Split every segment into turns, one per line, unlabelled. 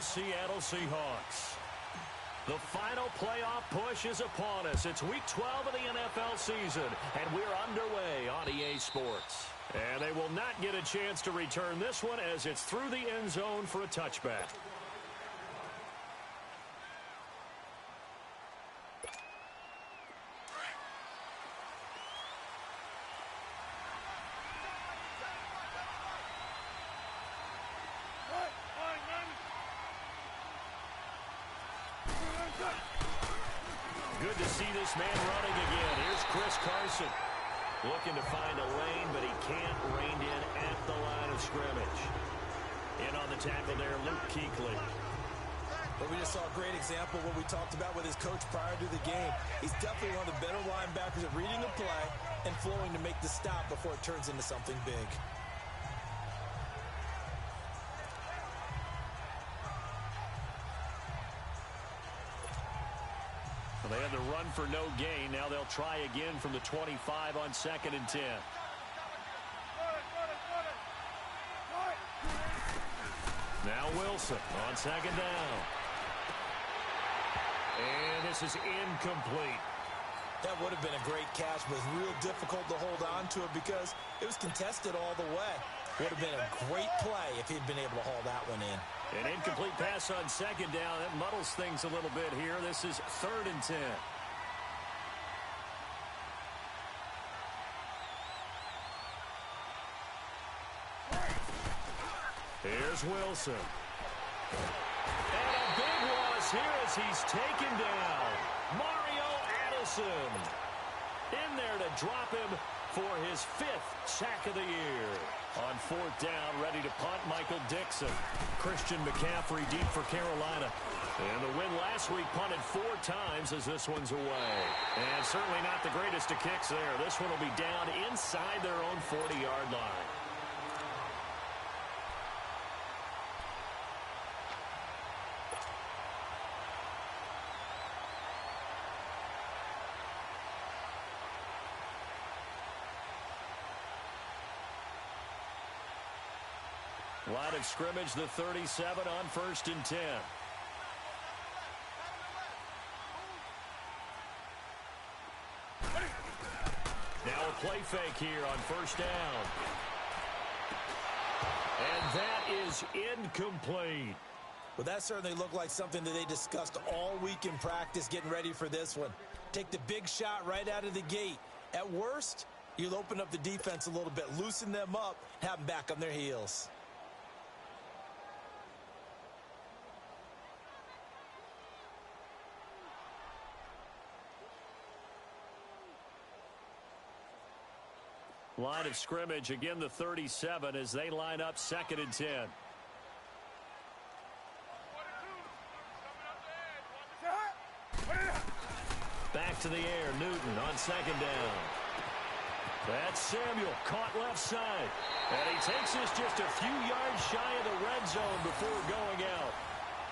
Seattle Seahawks. The final playoff push is upon us. It's Week 12 of the NFL season, and we're underway on EA Sports. And they will not get a chance to return this one as it's through the end zone for a touchback. Good to see this man running again. Here's Chris Carson. Looking to find a lane, but he can't rein in at the line of scrimmage. In on the tackle there, Luke Kuechly.
But we just saw a great example of what we talked about with his coach prior to the game. He's definitely one of the better linebackers at reading a play and flowing to make the stop before it turns into something big.
They had the run for no gain. Now they'll try again from the 25 on 2nd and 10. Now Wilson on 2nd down. And this is incomplete.
That would have been a great catch, but it's real difficult to hold on to it because it was contested all the way. Would have been a great play if he'd been able to haul that one in.
An incomplete pass on 2nd down. That muddles things a little bit here. This is 3rd and 10. Here's Wilson. And a big loss here as he's taken down. Mario Addison in there to drop him for his 5th sack of the year. On 4th down, ready to punt, Michael Dixon. Christian McCaffrey deep for Carolina. And the win last week punted 4 times as this one's away. And certainly not the greatest of kicks there. This one will be down inside their own 40-yard line. Line of scrimmage, the 37 on 1st and 10. Now a play fake here on 1st down. And that is incomplete.
Well, that certainly looked like something that they discussed all week in practice getting ready for this one. Take the big shot right out of the gate. At worst, you'll open up the defense a little bit, loosen them up, have them back on their heels.
Line of scrimmage, again the 37 as they line up 2nd and 10. Back to the air, Newton on 2nd down. That's Samuel, caught left side. And he takes this just a few yards shy of the red zone before going out.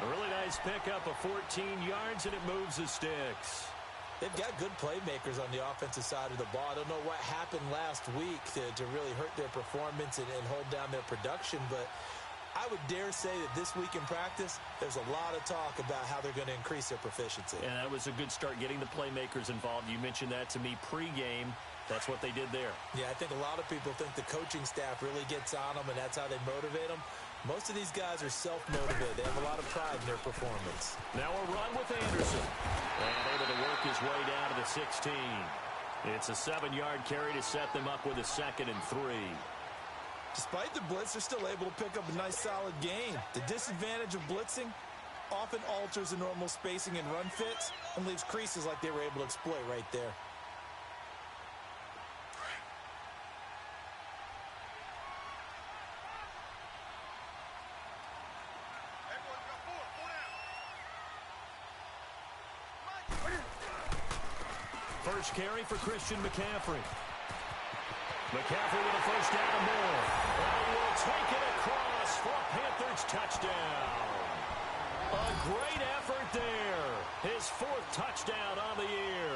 A really nice pickup of 14 yards, and it moves the sticks.
They've got good playmakers on the offensive side of the ball. I don't know what happened last week to really hurt their performance and hold down their production, but I would dare say that this week in practice, there's a lot of talk about how they're going to increase their proficiency.
And that was a good start getting the playmakers involved. You mentioned that to me pregame. That's what they did there.
Yeah, I think a lot of people think the coaching staff really gets on them, and that's how they motivate them. Most of these guys are self-motivated. They have a lot of pride in their performance.
Now a run with Anderson. And able to work his way down to the 16. It's a 7-yard carry to set them up with a 2nd and 3.
Despite the blitz, they're still able to pick up a nice solid gain. The disadvantage of blitzing often alters the normal spacing and run fits and leaves creases like they were able to exploit right there.
First carry for Christian McCaffrey. McCaffrey with a 1st down and more. And he will take it across for a Panthers touchdown. A great effort there. His 4th touchdown on the year.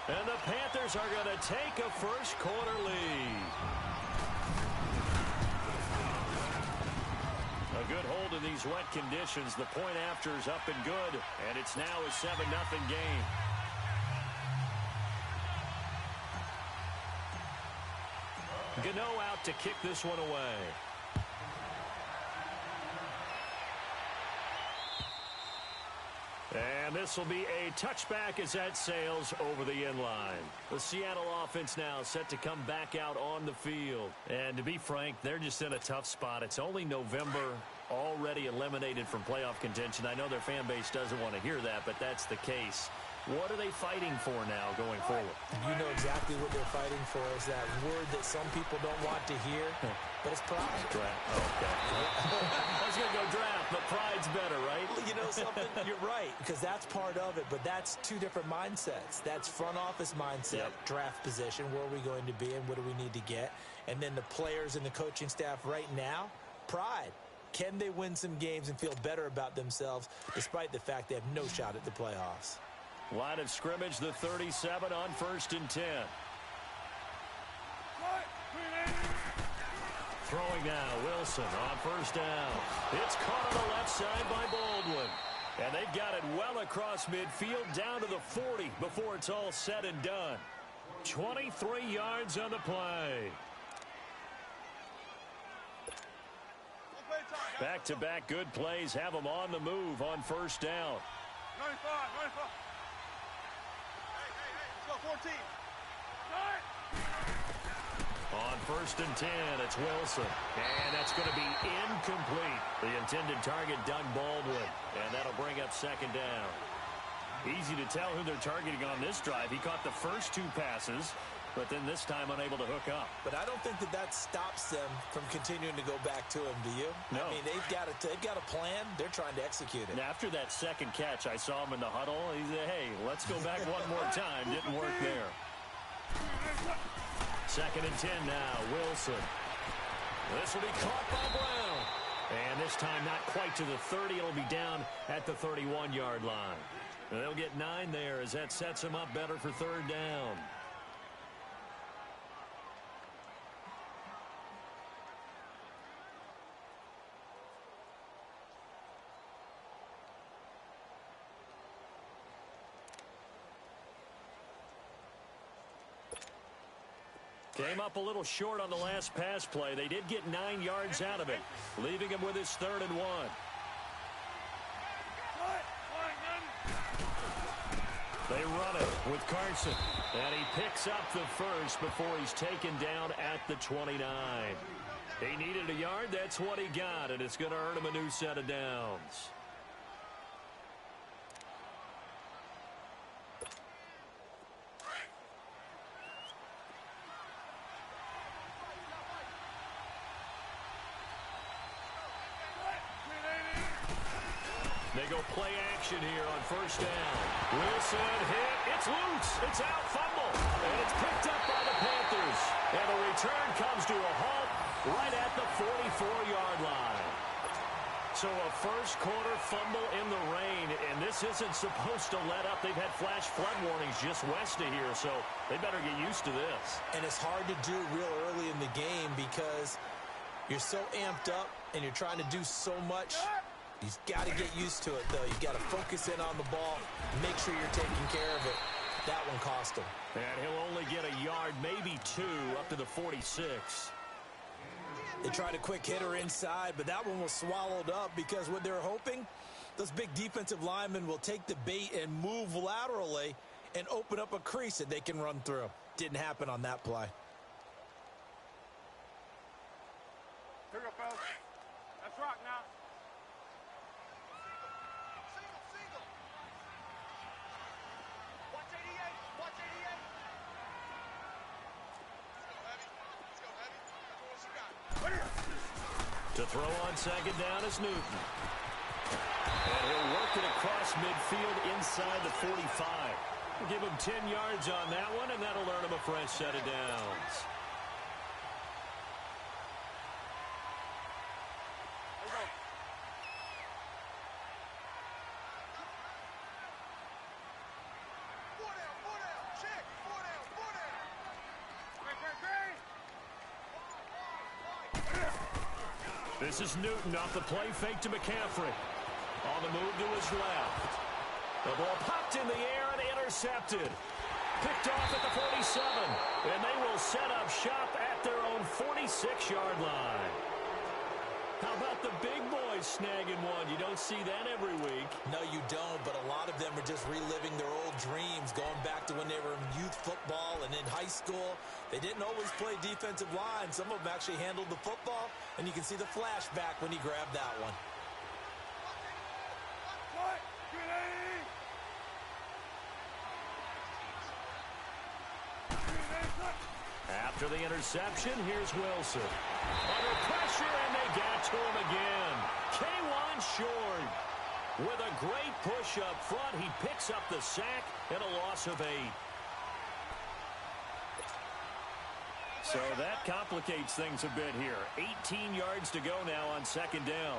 And the Panthers are going to take a first quarter lead. A good hold in in these wet conditions. The point after is up and good, and it's now a 7-0 game. Gano out to kick this one away. And this will be a touchback as that sails over the end line. The Seattle offense now set to come back out on the field. And to be frank, they're just in a tough spot. It's only November, already eliminated from playoff contention. I know their fan base doesn't want to hear that, but that's the case. What are they fighting for now going forward?
You know exactly what they're fighting for is that word that some people don't want to hear, but it's pride.
Draft. Oh, okay. I was going to go draft, but pride's better, right?
You know something? You're right, because that's part of it, but that's two different mindsets. That's front office mindset, draft position, where are we going to be and what do we need to get? And then the players and the coaching staff right now, pride. Can they win some games and feel better about themselves despite the fact they have no shot at the playoffs?
Line of scrimmage, the 37 on 1st and 10. Throwing now, Wilson on 1st down. It's caught on the left side by Baldwin. And they've got it well across midfield down to the 40 before it's all said and done. 23 yards on the play. Back-to-back good plays have them on the move on 1st down.
95. Let's go, 14.
On 1st and 10, it's Wilson. And that's going to be incomplete. The intended target, Doug Baldwin. And that'll bring up 2nd down. Easy to tell who they're targeting on this drive. He caught the first 2 passes, but then this time unable to hook up.
But I don't think that stops them from continuing to go back to him, do you?
No.
I mean, they've got a plan. They're trying to execute it.
And after that second catch, I saw him in the huddle. He said, hey, let's go back one more time. Didn't work there. 2nd and 10 now, Wilson. This will be caught by Brown. And this time not quite to the 30. It'll be down at the 31-yard line. And they'll get 9 there as that sets them up better for 3rd down. Came up a little short on the last pass play. They did get 9 yards out of it, leaving him with his 3rd and 1. They run it with Carson, and he picks up the first before he's taken down at the 29. He needed a yard. That's what he got, and it's going to earn him a new set of downs. They go play action here on 1st down. Wilson hit. It's loose. It's out. Fumble. And it's picked up by the Panthers. And the return comes to a halt right at the 44-yard line. So a first-quarter fumble in the rain, and this isn't supposed to let up. They've had flash flood warnings just west of here, so they better get used to this.
And it's hard to do real early in the game because you're so amped up and you're trying to do so much. You've got to get used to it, though. You've got to focus in on the ball, make sure you're taking care of it. That one cost him.
And he'll only get a yard, maybe 2, up to the 46.
They tried a quick hitter inside, but that one was swallowed up because what they're hoping, those big defensive linemen will take the bait and move laterally and open up a crease that they can run through. Didn't happen on that play.
Here we go, fellas. Let's rock now.
To throw on 2nd down is Newton. And he'll work it across midfield inside the 45. We'll give him 10 yards on that one, and that'll earn him a fresh set of downs. This is Newton off the play fake to McCaffrey. On the move to his left. The ball popped in the air and intercepted. Picked off at the 47. And they will set up shop at their own 46-yard line. How about the big boys snagging one? You don't see that every week.
No, you don't, but a lot of them are just reliving their old dreams, going back to when they were in youth football and in high school. They didn't always play defensive line. Some of them actually handled the football, and you can see the flashback when he grabbed that one.
After the interception, here's Wilson. Under pressure, and they got to him again. K'Wan Short with a great push up front. He picks up the sack and a loss of 8. So that complicates things a bit here. 18 yards to go now on second down.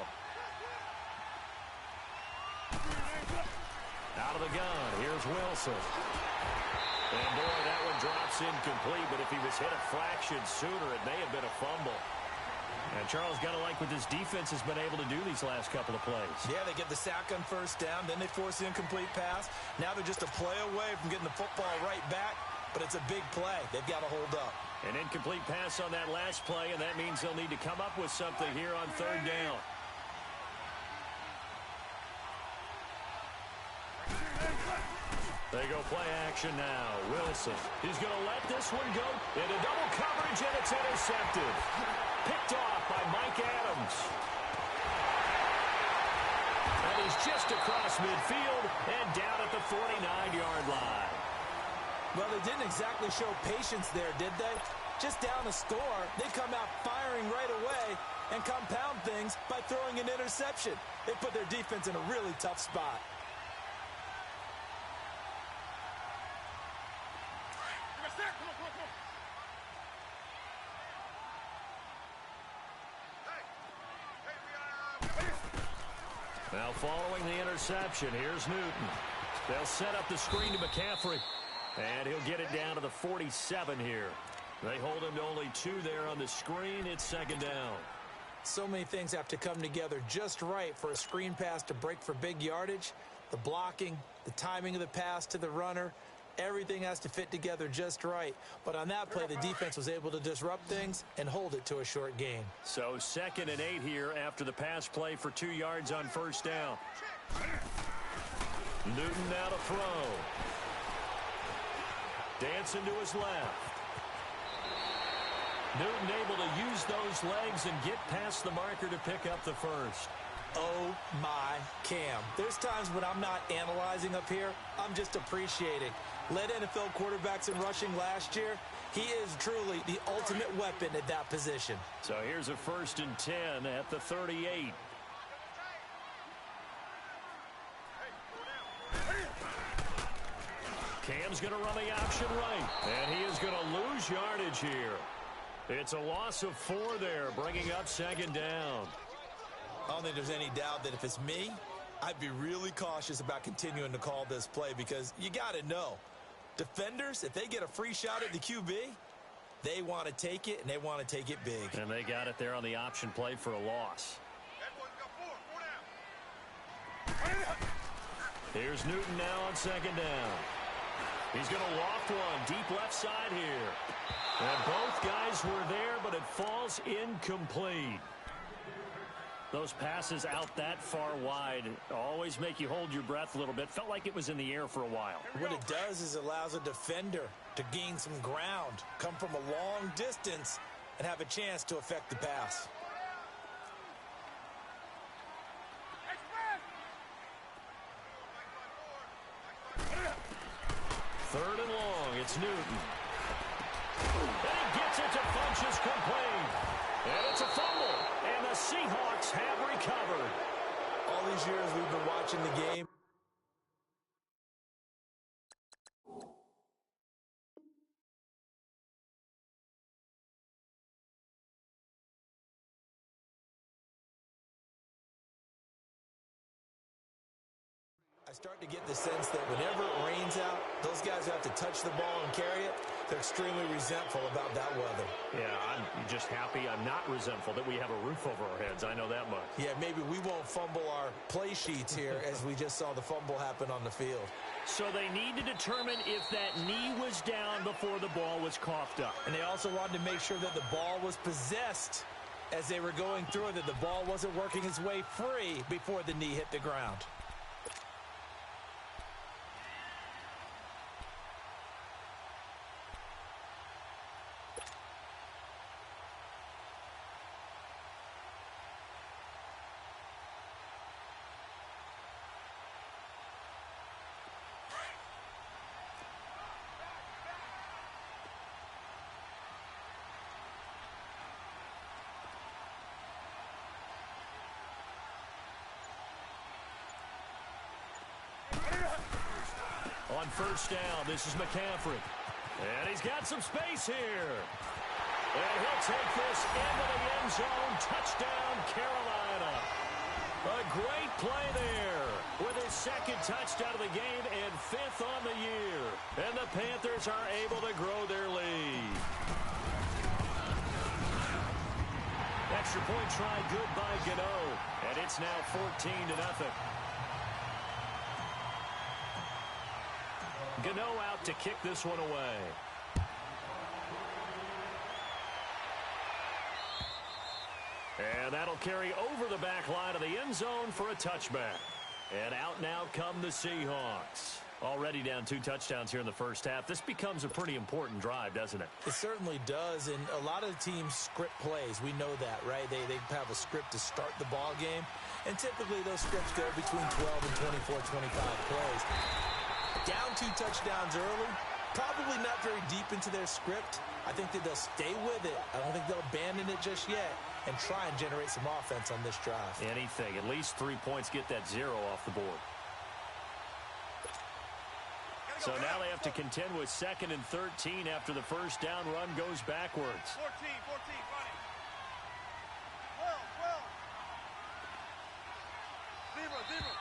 Out of the gun, here's Wilson. And boy, that one drops incomplete, but if he was hit a fraction sooner, it may have been a fumble. And Charles, got to like what this defense has been able to do these last couple of plays.
Yeah, they get the sack on first down, then they force the incomplete pass. Now they're just a play away from getting the football right back, but it's a big play. They've got to hold up.
An incomplete pass on that last play, and that means they'll need to come up with something here on third down. They go play action now. Wilson, he's going to let this one go into double coverage, and it's intercepted. Picked off by Mike Adams. And he's just across midfield and down at the 49-yard line.
Well, they didn't exactly show patience there, did they? Just down a score, they come out firing right away and compound things by throwing an interception. They put their defense in a really tough spot.
Now following the interception, here's Newton. They'll set up the screen to McCaffrey. And he'll get it down to the 47 here. They hold him to only 2 there on the screen. It's second down.
So many things have to come together just right for a screen pass to break for big yardage. The blocking, the timing of the pass to the runner, everything has to fit together just right. But on that play, the defense was able to disrupt things and hold it to a short gain.
So 2nd and 8 here after the pass play for 2 yards on first down. Newton now to throw. Dancing to his left. Newton able to use those legs and get past the marker to pick up the first.
Oh, my Cam. There's times when I'm not analyzing up here. I'm just appreciating. Led NFL quarterbacks in rushing last year. He is truly the ultimate weapon at that position.
So here's a 1st and 10 at the 38. Cam's going to run the option right. And he is going to lose yardage here. It's a loss of 4 there, bringing up second down.
I don't think there's any doubt that if it's me, I'd be really cautious about continuing to call this play because you got to know. Defenders, if they get a free shot at the QB, they want to take it, and they want to take it big.
And they got it there on the option play for a loss. Here's Newton now on second down. He's going to loft one deep left side here. And both guys were there, but it falls incomplete. Those passes out that far wide always make you hold your breath a little bit. Felt like it was in the air for a while.
What it does is allows a defender to gain some ground, come from a long distance, and have a chance to affect the pass.
Third and long, it's Newton. And he gets it to Funchess complete. And it's a fumble. And the Seahawks have recovered.
All these years we've been watching the game. I start to get the sense that whenever it rains out, those guys have to touch the ball and carry it. They're extremely resentful about that weather.
Yeah, I'm just happy I'm not resentful that we have a roof over our heads. I know that much.
Yeah, maybe we won't fumble our play sheets here as we just saw the fumble happen on the field.
So they need to determine if that knee was down before the ball was coughed up.
And they also wanted to make sure that the ball was possessed as they were going through it, that the ball wasn't working its way free before the knee hit the ground.
On first down, this is McCaffrey. And he's got some space here. And he'll take this into the end zone. Touchdown, Carolina. A great play there with his second touchdown of the game and fifth on the year. And the Panthers are able to grow their lead. Extra point try good by Gano. And it's now 14-0. Gano out to kick this one away. And that'll carry over the back line of the end zone for a touchback. And out now come the Seahawks. Already down 2 touchdowns here in the first half. This becomes a pretty important drive, doesn't it?
It certainly does, and a lot of the teams script plays. We know that, right? They have a script to start the ball game, and typically those scripts go between 12 and 24, 25 plays. Down 2 touchdowns early, probably not very deep into their script. I think that they'll stay with it. I don't think they'll abandon it just yet and try and generate some offense on this drive.
Anything. At least 3 points, get that 0 off the board. So now they have to contend with 2nd and 13 after the first down run goes backwards.
14, running. 12. Zero.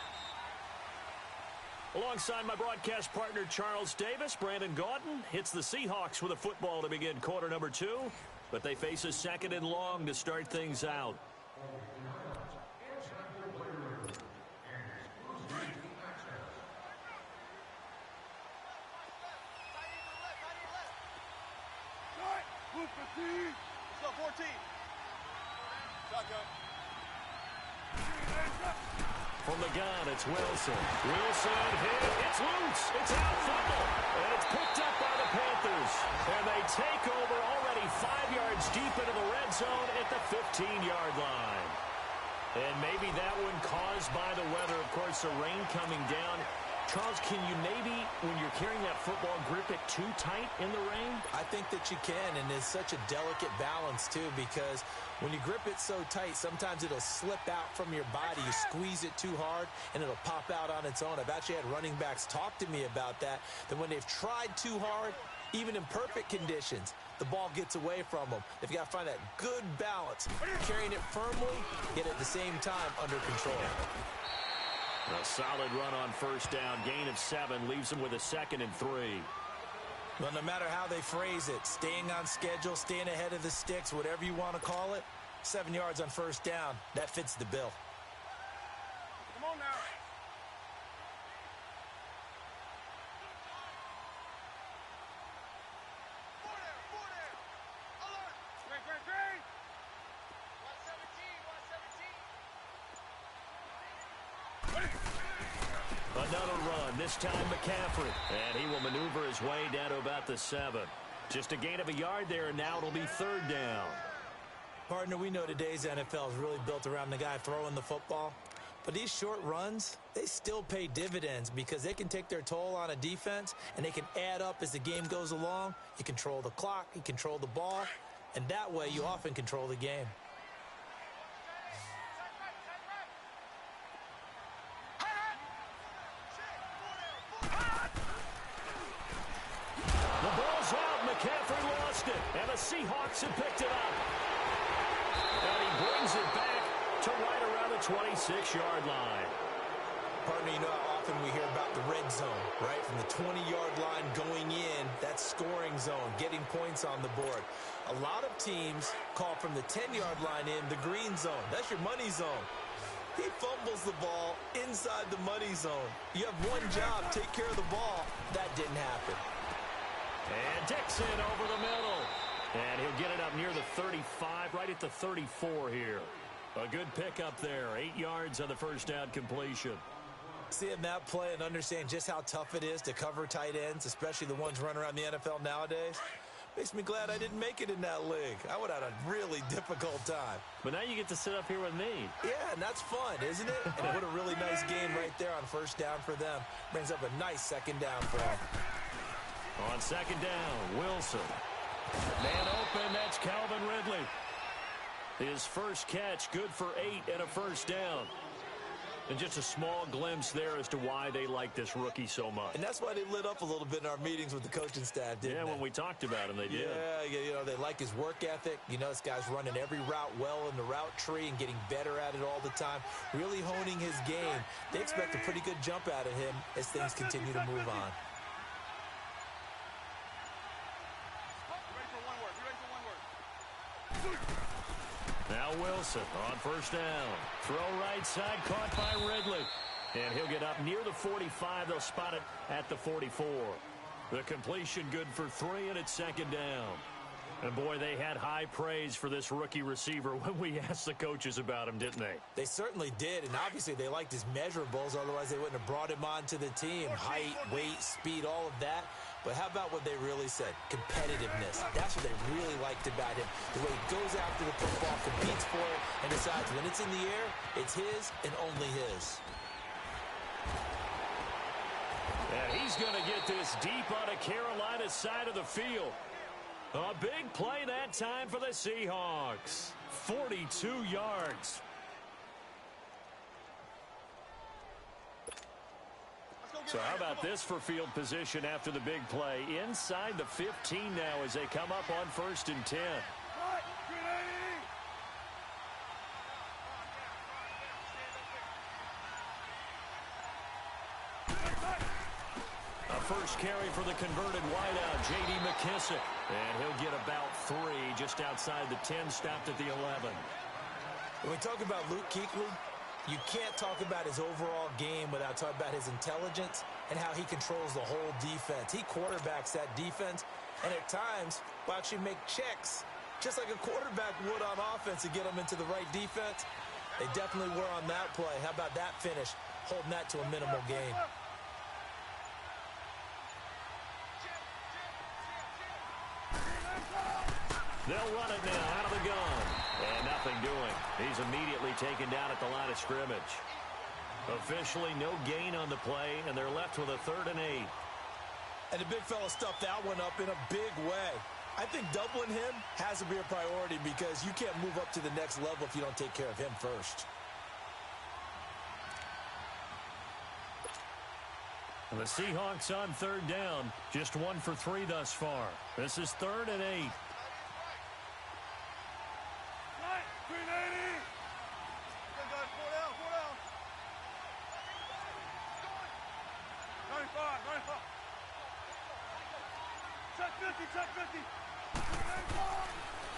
Alongside my broadcast partner, Charles Davis, Brandon Gaudin hits the Seahawks with a football to begin quarter number 2. But they face a 2nd and long to start things out.
Let's go, 14. Shotgun.
From the gun, it's Wilson. Wilson hit. It's loose. It's out fumble. And it's picked up by the Panthers. And they take over already 5 yards deep into the red zone at the 15-yard line. And maybe that one caused by the weather. Of course, the rain coming down. Charles, can you maybe, when you're carrying that football, grip it too tight in the rain?
I think that you can, and it's such a delicate balance, too, because when you grip it so tight, sometimes it'll slip out from your body. You squeeze it too hard, and it'll pop out on its own. I've actually had running backs talk to me about that when they've tried too hard, even in perfect conditions, the ball gets away from them. They've got to find that good balance, carrying it firmly, yet at the same time under control.
A solid run on first down. Gain of 7 leaves them with a 2nd and 3.
Well, no matter how they phrase it, staying on schedule, staying ahead of the sticks, whatever you want to call it, 7 yards on first down, that fits the bill.
Come on now. Four there. Alert. Green.
Another run, this time McCaffrey. And he will maneuver his way down to about the 7. Just a gain of a yard there, and now it'll be 3rd down.
Partner, we know today's NFL is really built around the guy throwing the football. But these short runs, they still pay dividends because they can take their toll on a defense, and they can add up as the game goes along. You control the clock, you control the ball, and that way you often control the game.
McCaffrey lost it, and the Seahawks have picked it up. And he brings it back to right around the 26-yard line.
Partner, you know how often we hear about the red zone, right? From the 20-yard line going in, that's scoring zone, getting points on the board. A lot of teams call from the 10-yard line in the green zone. That's your money zone. He fumbles the ball inside the money zone. You have one job, take care of the ball. That didn't happen.
And Dixon over the middle. And he'll get it up near the 35, right at the 34 here. A good pickup there, 8 yards on the first down completion.
Seeing that play and understand just how tough it is to cover tight ends, especially the ones running around the NFL nowadays, makes me glad I didn't make it in that league. I would have had a really difficult time.
But now you get to sit up here with me.
Yeah, and that's fun, isn't it? And what a really nice game right there on first down for them. Brings up a nice second down for them.
On second down, Wilson. Man open, that's Calvin Ridley. His first catch, good for 8 and a first down. And just a small glimpse there as to why they like this rookie so much.
And that's why they lit up a little bit in our meetings with the coaching staff, didn't they?
Yeah, when we talked about him, they did.
Yeah, you know, they like his work ethic. You know, this guy's running every route well in the route tree and getting better at it all the time, really honing his game. They expect a pretty good jump out of him as things continue to move on.
Now Wilson on first down. Throw right side, caught by Ridley. And he'll get up near the 45. They'll spot it at the 44. The completion good for 3, and it's second down. And, boy, they had high praise for this rookie receiver when we asked the coaches about him, didn't they?
They certainly did, and obviously they liked his measurables. Otherwise, they wouldn't have brought him onto the team. Height, weight, speed, all of that. But how about what they really said? Competitiveness. That's what they really liked about him. The way he goes after the football, competes for it, and decides when it's in the air, it's his and only his.
And he's going to get this deep on the Carolina side of the field. A big play that time for the Seahawks. 42 yards. So how about this for field position after the big play? Inside the 15 now as they come up on 1st and 10. A first carry for the converted wideout, J.D. McKissic. And he'll get about 3 just outside the 10, stopped at the 11.
When we talk about Luke Kuechly, you can't talk about his overall game without talking about his intelligence and how he controls the whole defense. He quarterbacks that defense, and at times will actually make checks, just like a quarterback would on offense to get them into the right defense. They definitely were on that play. How about that finish, holding that to a minimal gain?
They'll run it now out of the gun. And nothing doing. He's immediately taken down at the line of scrimmage. Officially no gain on the play, and they're left with a 3rd and 8.
And the big fella stuffed that one up in a big way. I think doubling him has to be a priority because you can't move up to the next level if you don't take care of him first.
And the Seahawks on 3rd down. Just 1 for 3 thus far. This is 3rd and 8.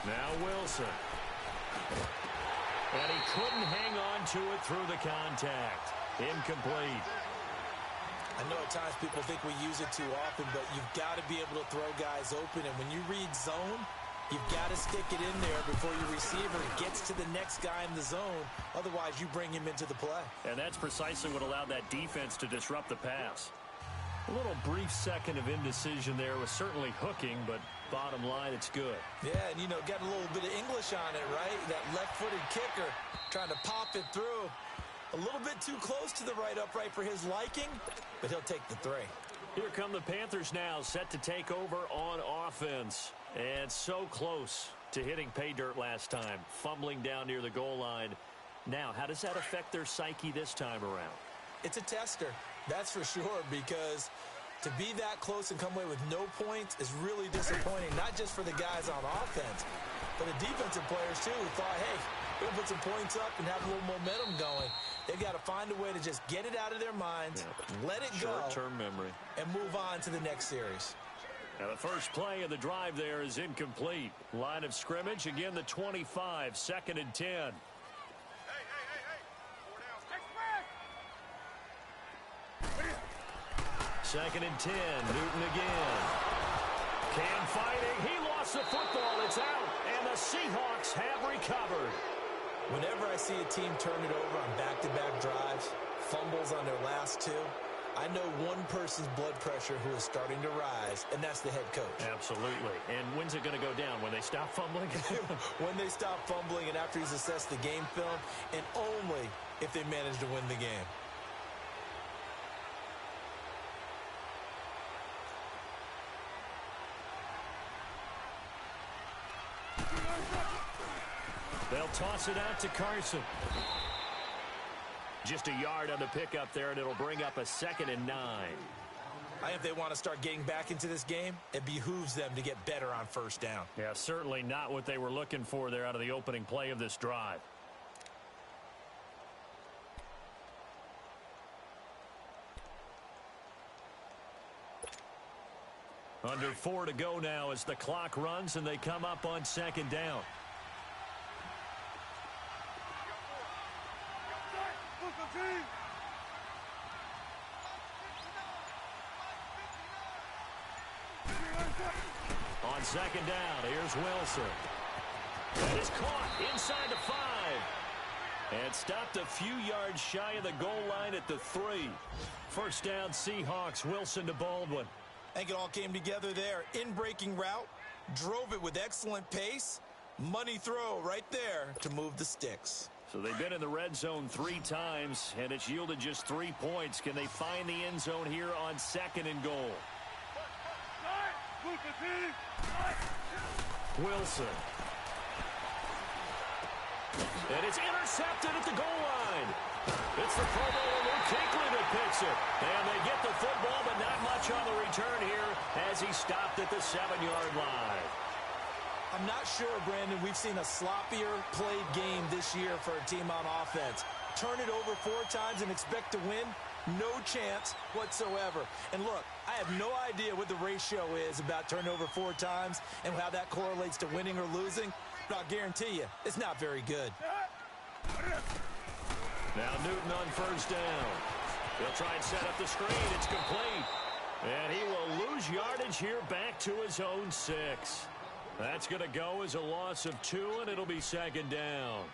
Now Wilson. And he couldn't hang on to it through the contact. Incomplete.
I know at times people think we use it too often, but you've got to be able to throw guys open. And when you read zone, you've got to stick it in there before your receiver gets to the next guy in the zone. Otherwise, you bring him into the play.
And that's precisely what allowed that defense to disrupt the pass. A little brief second of indecision there was certainly hooking, but bottom line, it's good.
Yeah, and, you know, got a little bit of English on it, right? That left-footed kicker trying to pop it through. A little bit too close to the right upright for his liking, but he'll take the 3.
Here come the Panthers now, set to take over on offense. And so close to hitting pay dirt last time, fumbling down near the goal line. Now, how does that affect their psyche this time around?
It's a tester, that's for sure, because to be that close and come away with no points is really disappointing, not just for the guys on offense, but the defensive players, too, who thought, hey, we'll put some points up and have a little momentum going. They've got to find a way to just get it out of their minds, let it go,
short-term memory,
and move on to the next series.
Now the first play of the drive there is incomplete. Line of scrimmage, again the 25, 2nd and 10.
Hey. 4 downs. Take
2nd and 10, Newton again. Cam fighting, he lost the football, it's out, and the Seahawks have recovered.
Whenever I see a team turn it over on back-to-back drives, fumbles on their last two, I know one person's blood pressure who is starting to rise, and that's the head coach.
Absolutely. And when's it going to go down? When they stop fumbling?
When they stop fumbling and after he's assessed the game film, and only if they manage to win the game.
They'll toss it out to Carson. Just a yard on the pickup there, and it'll bring up a 2nd and 9.
I think if they want to start getting back into this game, it behooves them to get better on first down.
Yeah, certainly not what they were looking for there out of the opening play of this drive. Under 4 to go now as the clock runs and they come up on 2nd down. On 2nd down, here's Wilson. That is caught inside the 5. And stopped a few yards shy of the goal line at the 3. First down, Seahawks. Wilson to Baldwin.
I think it all came together there. In-breaking route, drove it with excellent pace. Money throw right there to move the sticks.
So they've been in the red zone 3 times, and it's yielded just 3 points. Can they find the end zone here on 2nd and goal? Wilson. And it's intercepted at the goal line. It's the Pro Bowler Luke Kuechly that picks it. And they get the football, but not much on the return here as he stopped at the 7-yard line.
I'm not sure, Brandon, we've seen a sloppier played game this year for a team on offense. Turn it over 4 times and expect to win? No chance whatsoever. And look, I have no idea what the ratio is about turnover 4 times and how that correlates to winning or losing, but I'll guarantee you, it's not very good.
Now Newton on first down. He'll try and set up the screen. It's complete. And he will lose yardage here back to his own 6. That's going to go as a loss of 2, and it'll be 2nd down.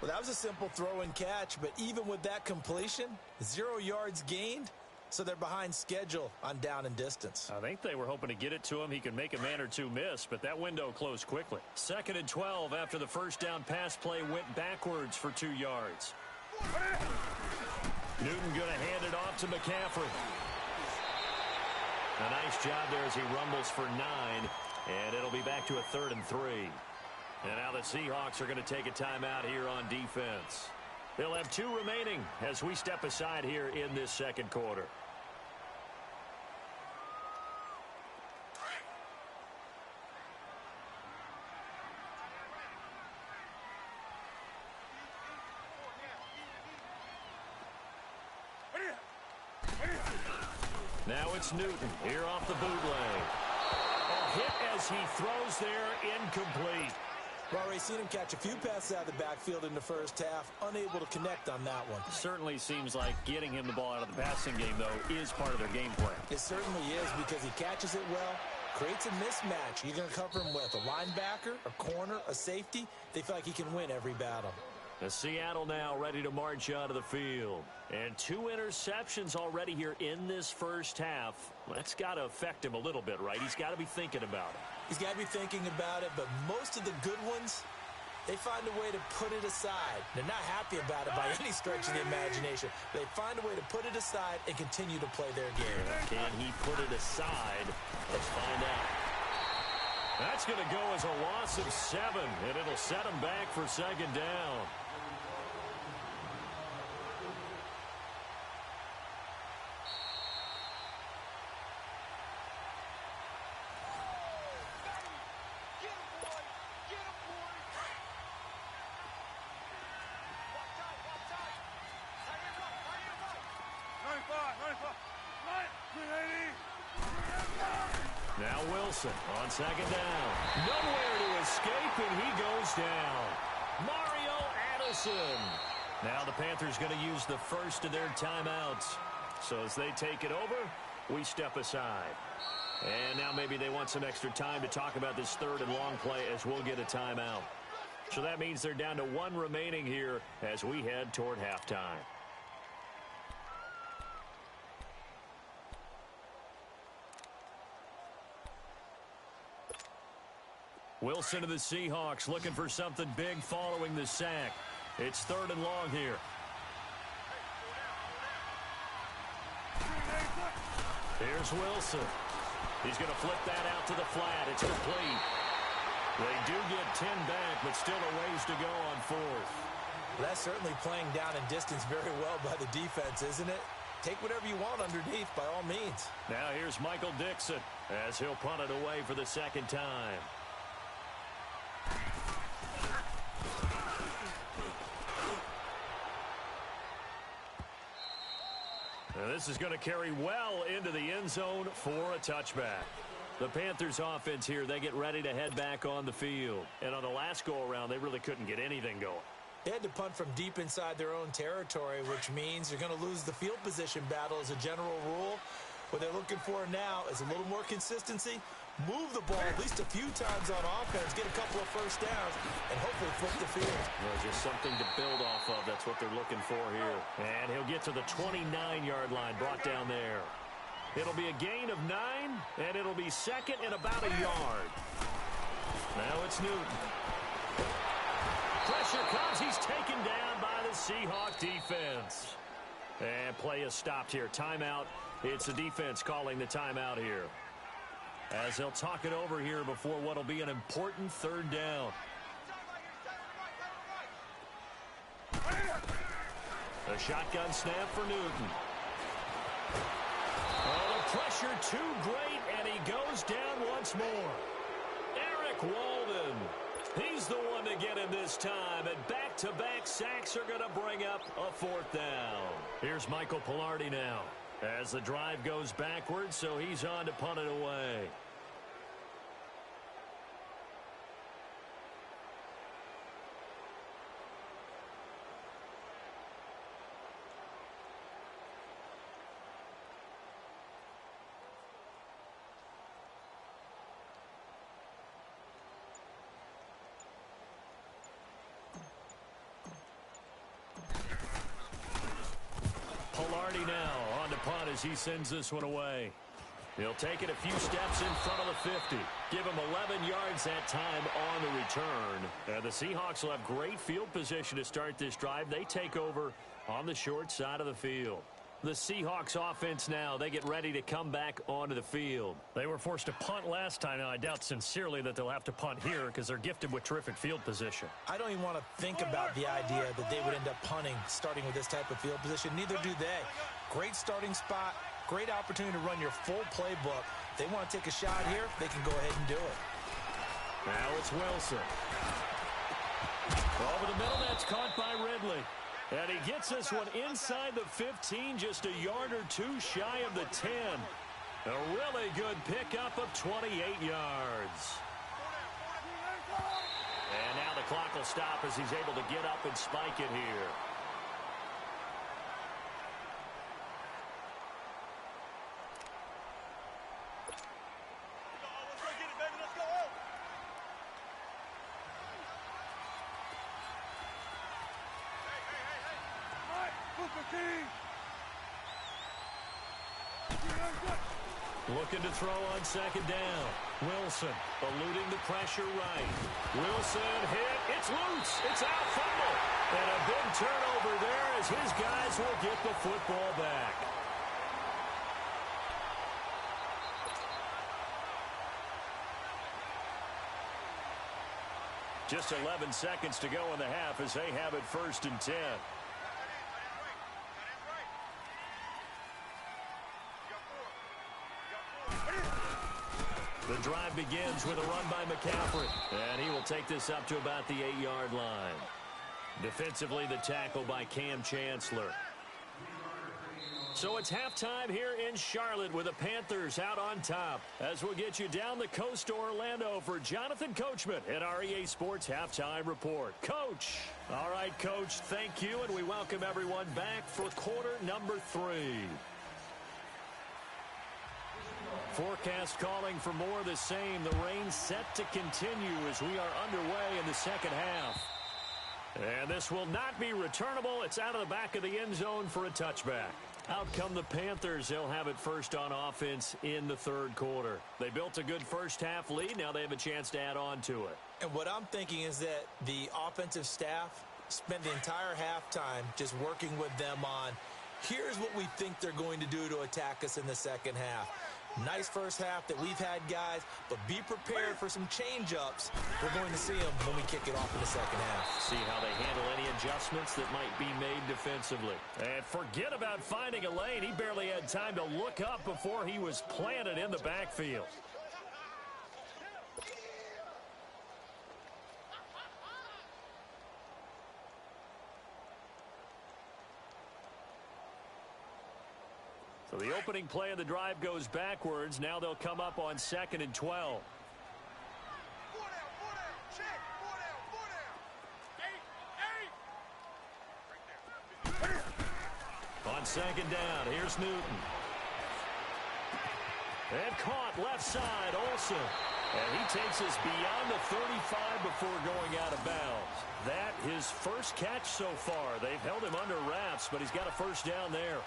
Well, that was a simple throw and catch, but even with that completion, 0 yards gained, so they're behind schedule on down and distance.
I think they were hoping to get it to him. He could make a man or 2 miss, but that window closed quickly. 2nd and 12 after the first down pass play went backwards for 2 yards. Newton going to hand it off to McCaffrey. A nice job there as he rumbles for 9, and it'll be back to a 3rd and 3. And now the Seahawks are going to take a timeout here on defense. They'll have 2 remaining as we step aside here in this 2nd quarter. Now it's Newton here off the bootleg. A hit as he throws there, incomplete.
We've already seen him catch a few passes out of the backfield in the first half, unable to connect on that one.
Certainly seems like getting him the ball out of the passing game, though, is part of their game plan.
It certainly is because he catches it well, creates a mismatch. You're going to cover him with a linebacker, a corner, a safety. They feel like he can win every battle.
The Seattle now ready to march onto the field. And 2 interceptions already here in this first half. That's got to affect him a little bit, right? He's got to be thinking about it.
He's got to be thinking about it, but most of the good ones, they find a way to put it aside. They're not happy about it by any stretch of the imagination. They find a way to put it aside and continue to play their game.
Can he put it aside? Let's find out. That's going to go as a loss of 7, and it'll set him back for 2nd down. Now Wilson on second down. Nowhere to escape, and he goes down. Mario Addison. Now the Panthers going to use the first of their timeouts. So as they take it over, we step aside. And now maybe they want some extra time to talk about this third and long play as we'll get a timeout. So that means they're down to one remaining here as we head toward halftime. Wilson to the Seahawks looking for something big following the sack. It's third and long here. Here's Wilson. He's going to flip that out to the flat. It's complete. They do get 10 back, but still a ways to go on fourth.
That's certainly playing down in distance very well by the defense, isn't it? Take whatever you want underneath by all means.
Now here's Michael Dixon as he'll punt it away for the second time. Now this is going to carry well into the end zone for a touchback. The Panthers offense here, they get ready to head back on the field. And on the last go-around, they really couldn't get anything going.
They had to punt from deep inside their own territory, which means they're going to lose the field position battle as a general rule. What they're looking for now is a little more consistency, move the ball at least a few times on offense, get a couple of first downs, and hopefully flip the field.
Well, just something to build off of. That's what they're looking for here. And he'll get to the 29-yard line, brought down there. It'll be a gain of 9, and it'll be second and about a yard. Now it's Newton. Pressure comes. He's taken down by the Seahawk defense. And play is stopped here. Timeout. It's the defense calling the timeout here. As they'll talk it over here before what will be an important third down. A shotgun snap for Newton. Oh, the pressure too great, and he goes down once more. Eric Walden. He's the one to get him this time, and back-to-back sacks are going to bring up a fourth down. Here's Michael Palardy now as the drive goes backwards, so he's on to punt it away. Palardy now on to punt as he sends this one away. He'll take it a few steps in front of the 50. Give him 11 yards that time on the return. The Seahawks will have great field position to start this drive. They take over on the short side of the field. The Seahawks offense now, they get ready to come back onto the field. They were forced to punt last time, and I doubt sincerely that they'll have to punt here because they're gifted with terrific field position.
I don't even want to think about the idea that they would end up punting starting with this type of field position. Neither do they. Great starting spot, great opportunity to run your full playbook. If they want to take a shot here, they can go ahead and do it.
Now it's Wilson. Over the middle, that's caught by Ridley. And he gets this one inside the 15, just a yard or two shy of the 10. A really good pickup of 28 yards. And now the clock will stop as he's able to get up and spike it here. Looking to throw on second down. Wilson eluding the pressure right. Wilson hit. It's loose. It's out, fumble. And a big turnover there as his guys will get the football back. Just 11 seconds to go in the half as they have it 1st and 10. The drive begins with a run by McCaffrey, and he will take this up to about the 8-yard line. Defensively, the tackle by Cam Chancellor. So it's halftime here in Charlotte with the Panthers out on top. As we'll get you down the coast to Orlando for Jonathan Coachman at our EA Sports Halftime Report. Coach. All right, Coach, thank you, and we welcome everyone back for quarter number 3. Forecast calling for more of the same. The rain set to continue as we are underway in the second half. And this will not be returnable. It's out of the back of the end zone for a touchback. Out come the Panthers. They'll have it first on offense in the third quarter. They built a good first half lead. Now they have a chance to add on to it.
And what I'm thinking is that the offensive staff spent the entire halftime just working with them on, here's what we think they're going to do to attack us in the second half. Nice first half that we've had, guys, but be prepared for some change-ups. We're going to see them when we kick it off in the second half.
See how they handle any adjustments that might be made defensively. And forget about finding a lane. He barely had time to look up before he was planted in the backfield. So the opening play of the drive goes backwards. Now they'll come up on 2nd and 12. On 2nd down, here's Newton. And caught left side, Olsen. And he takes us beyond the 35 before going out of bounds. That his first catch so far. They've held him under wraps, but he's got a first down there.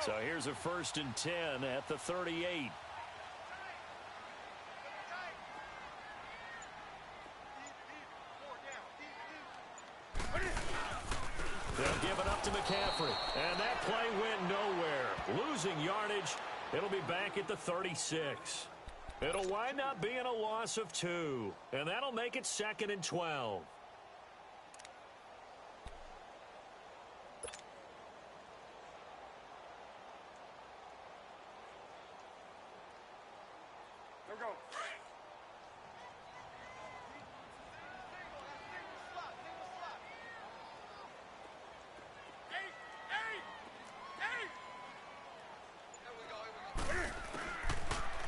So here's a 1st and 10 at the 38. They'll give it up to McCaffrey. And that play went nowhere. Losing yardage. It'll be back at the 36. It'll wind up being a loss of 2. And that'll make it 2nd and 12.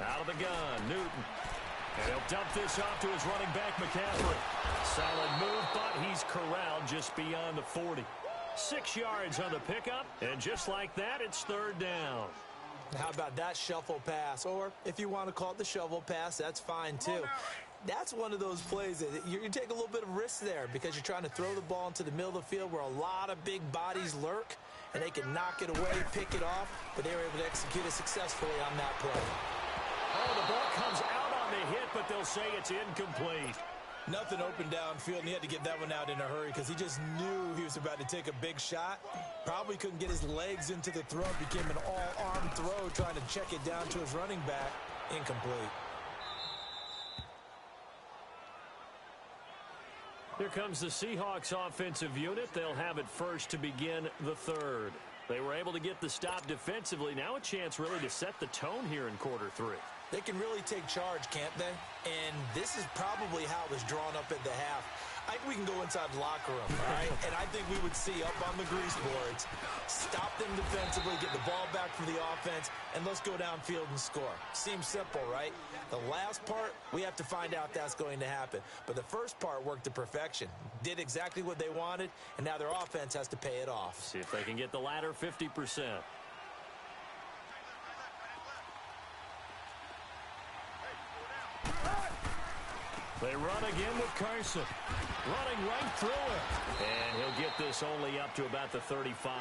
Out of the gun, Newton. And he'll dump this off to his running back, McCaffrey. Solid move, but he's corralled just beyond the 40. 6 yards on the pickup, and just like that, it's 3rd down.
How about that shuffle pass? Or if you want to call it the shovel pass, that's fine too. That's one of those plays that you take a little bit of risk there because you're trying to throw the ball into the middle of the field where a lot of big bodies lurk, and they can knock it away, pick it off, but they were able to execute it successfully on that play.
Oh, the ball comes out on the hit, but they'll say it's incomplete.
Nothing open downfield, and he had to get that one out in a hurry because he just knew he was about to take a big shot. Probably couldn't get his legs into the throw. Became an all-arm throw, trying to check it down to his running back. Incomplete.
Here comes the Seahawks offensive unit. They'll have it first to begin the 3rd. They were able to get the stop defensively. Now a chance really to set the tone here in quarter 3.
They can really take charge, can't they? And this is probably how it was drawn up at the half. I think we can go inside the locker room, all right? And I think we would see up on the grease boards, stop them defensively, get the ball back from the offense, and let's go downfield and score. Seems simple, right? The last part, we have to find out that's going to happen. But the first part worked to perfection. Did exactly what they wanted, and now their offense has to pay it off.
See if they can get the latter 50%. They run again with Carson. Running right through it. And he'll get this only up to about the 35.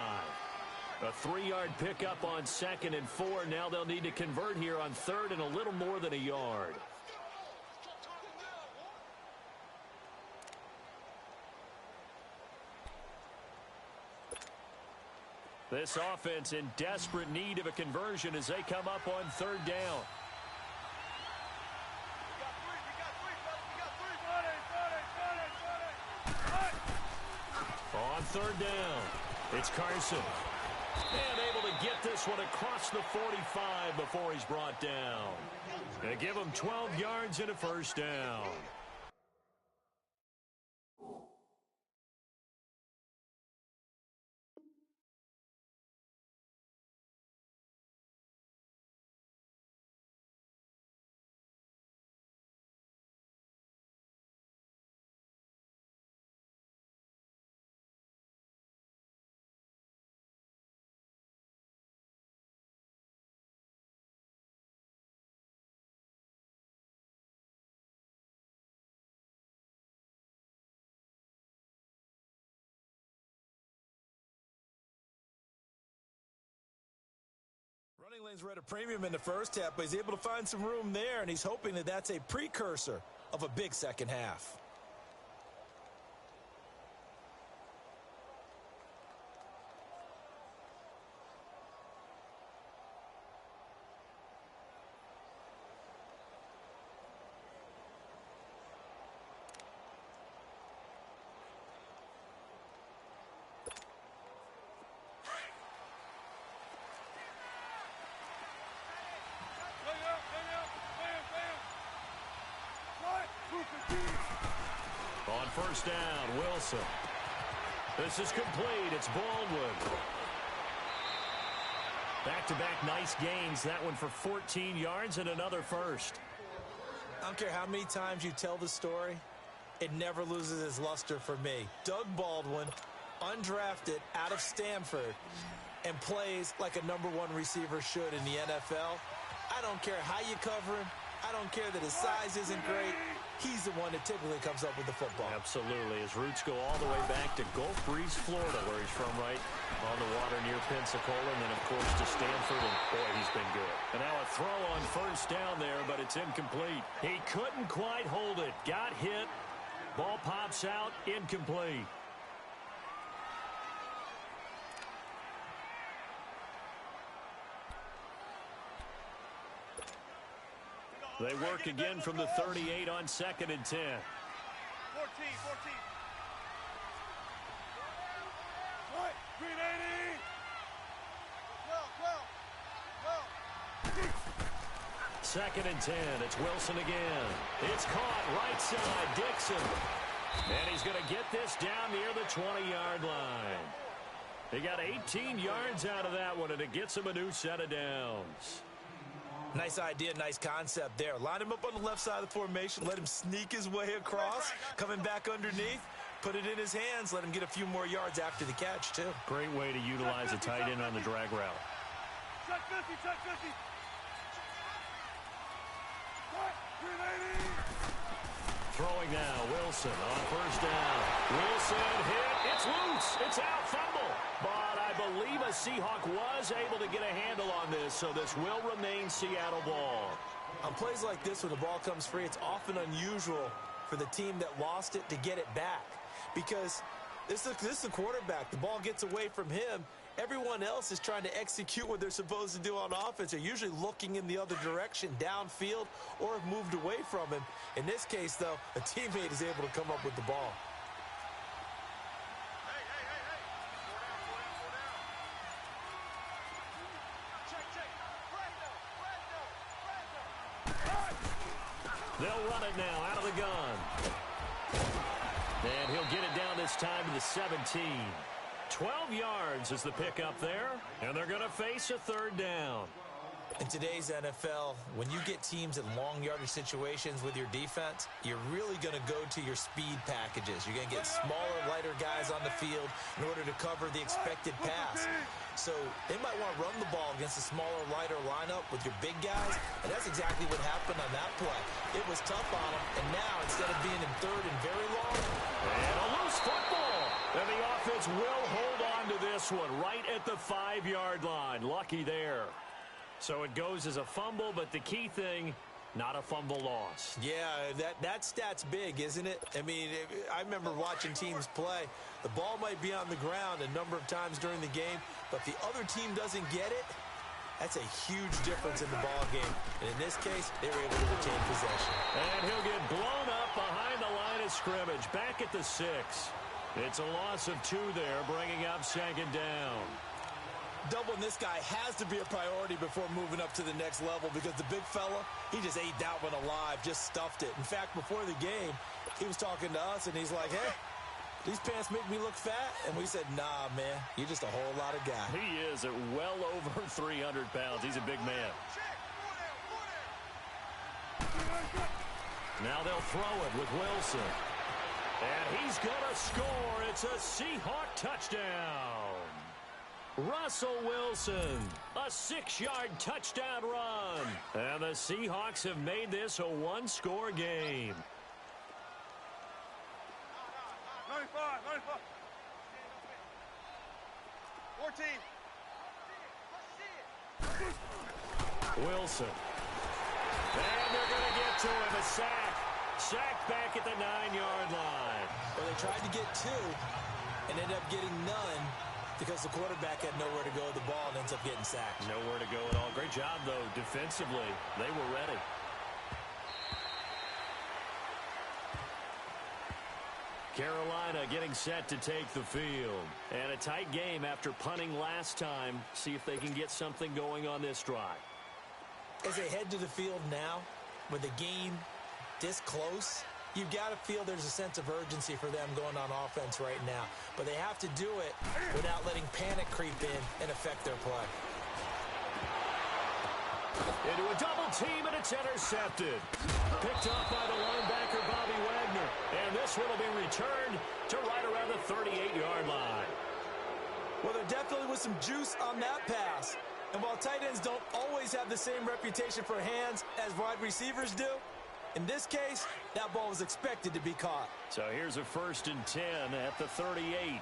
A 3-yard pickup on 2nd and 4. Now they'll need to convert here on 3rd and a little more than a yard. This offense in desperate need of a conversion as they come up on 3rd down. On third down, it's Carson. And able to get this one across the 45 before he's brought down. They give him 12 yards and a first down.
Running lanes were at a premium in the first half, but he's able to find some room there, and he's hoping that that's a precursor of a big second half.
On first down, Wilson. This is complete. It's Baldwin. Back-to-back nice gains. That one for 14 yards and another first.
I don't care how many times you tell the story, it never loses its luster for me. Doug Baldwin, undrafted out of Stanford, and plays like a #1 receiver should in the NFL. I don't care how you cover him. I don't care that his size isn't great. He's the one that typically comes up with the football.
Absolutely. His roots go all the way back to Gulf Breeze, Florida, where he's from, right on the water near Pensacola, and then, of course, to Stanford, and, boy, he's been good. And now a throw on first down there, but it's incomplete. He couldn't quite hold it. Got hit. Ball pops out. Incomplete. They work again from the 38 on 2nd and 10.
14. What? 380. Go.
2nd and 10. It's Wilson again. It's caught right side. Dixon. And he's going to get this down near the 20-yard line. He got 18 yards out of that one, and it gets him a new set of downs.
Nice idea, nice concept there. Line him up on the left side of the formation, let him sneak his way across, coming back underneath, put it in his hands, let him get a few more yards after the catch, too.
Great way to utilize a tight end on the drag route.
Check 50. 380.
Throwing now, Wilson on first down. Wilson hit. It's loose. It's out. Fumble. But I believe a Seahawk was able to get a handle on this, so this will remain Seattle ball.
On plays like this, when the ball comes free, it's often unusual for the team that lost it to get it back. Because this is the quarterback. The ball gets away from him. Everyone else is trying to execute what they're supposed to do on offense. They're usually looking in the other direction, downfield, or have moved away from him. In this case, though, a teammate is able to come up with the ball.
They'll run it now out of the gun. And he'll get it down this time to the 17. 12 yards is the pickup there, and they're going to face a third down.
In today's NFL, when you get teams in long yardage situations with your defense, you're really going to go to your speed packages. You're going to get smaller, lighter guys on the field in order to cover the expected pass. So they might want to run the ball against a smaller, lighter lineup with your big guys, and that's exactly what happened on that play. It was tough on them, and now instead of being in third and very long,
and a loose football. And the offense will hold on to this one right at the 5-yard line. Lucky there. So it goes as a fumble, but the key thing, not a fumble loss.
Yeah, that stat's big, isn't it? I mean, I remember watching teams play. The ball might be on the ground a number of times during the game, but if the other team doesn't get it, that's a huge difference in the ball game. And in this case, they were able to retain possession.
And he'll get blown up behind the line of scrimmage, back at the 6. It's a loss of 2 there, bringing up 2nd down.
Doubling this guy has to be a priority before moving up to the next level because the big fella, he just ate that one alive, just stuffed it. In fact, before the game, he was talking to us, and he's like, hey, these pants make me look fat. And we said, nah, man, you're just a whole lot of guy.
He is at well over 300 pounds. He's a big man. Now they'll throw it with Wilson. And he's going to score. It's a Seahawk touchdown. Russell Wilson, a 6-yard touchdown run. And the Seahawks have made this a 1-score game.
95, 95. 14.
Wilson. And they're going to get to him. A sack. Sack back at the 9-yard line.
Well, they tried to get 2 and ended up getting none because the quarterback had nowhere to go with the ball and ends up getting sacked.
Nowhere to go at all. Great job, though, defensively. They were ready. Carolina getting set to take the field. And a tight game after punting last time. See if they can get something going on this drive.
As they head to the field now, with the game this close, you've got to feel there's a sense of urgency for them going on offense right now. But they have to do it without letting panic creep in and affect their play.
Into a double team, and it's intercepted. Picked up by the linebacker, Bobby Wagner. And this one will be returned to right around the 38-yard line.
Well, there definitely was some juice on that pass. And while tight ends don't always have the same reputation for hands as wide receivers do, in this case, that ball was expected to be caught.
So here's a 1st and 10 at the 38.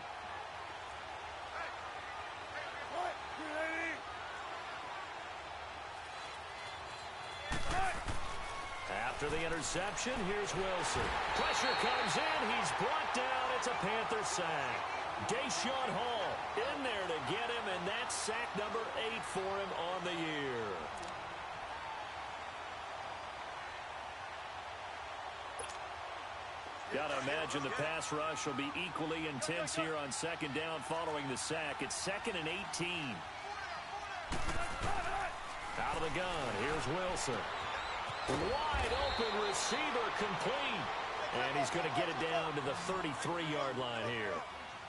After the interception, here's Wilson. Pressure comes in. He's brought down. It's a Panther sack. Deshaun Hall in there to get him, and that's sack number 8 for him on the year. Got to imagine the pass rush will be equally intense here on 2nd down following the sack. It's 2nd and 18. Out of the gun, here's Wilson. Wide open receiver complete. And he's going to get it down to the 33-yard line here.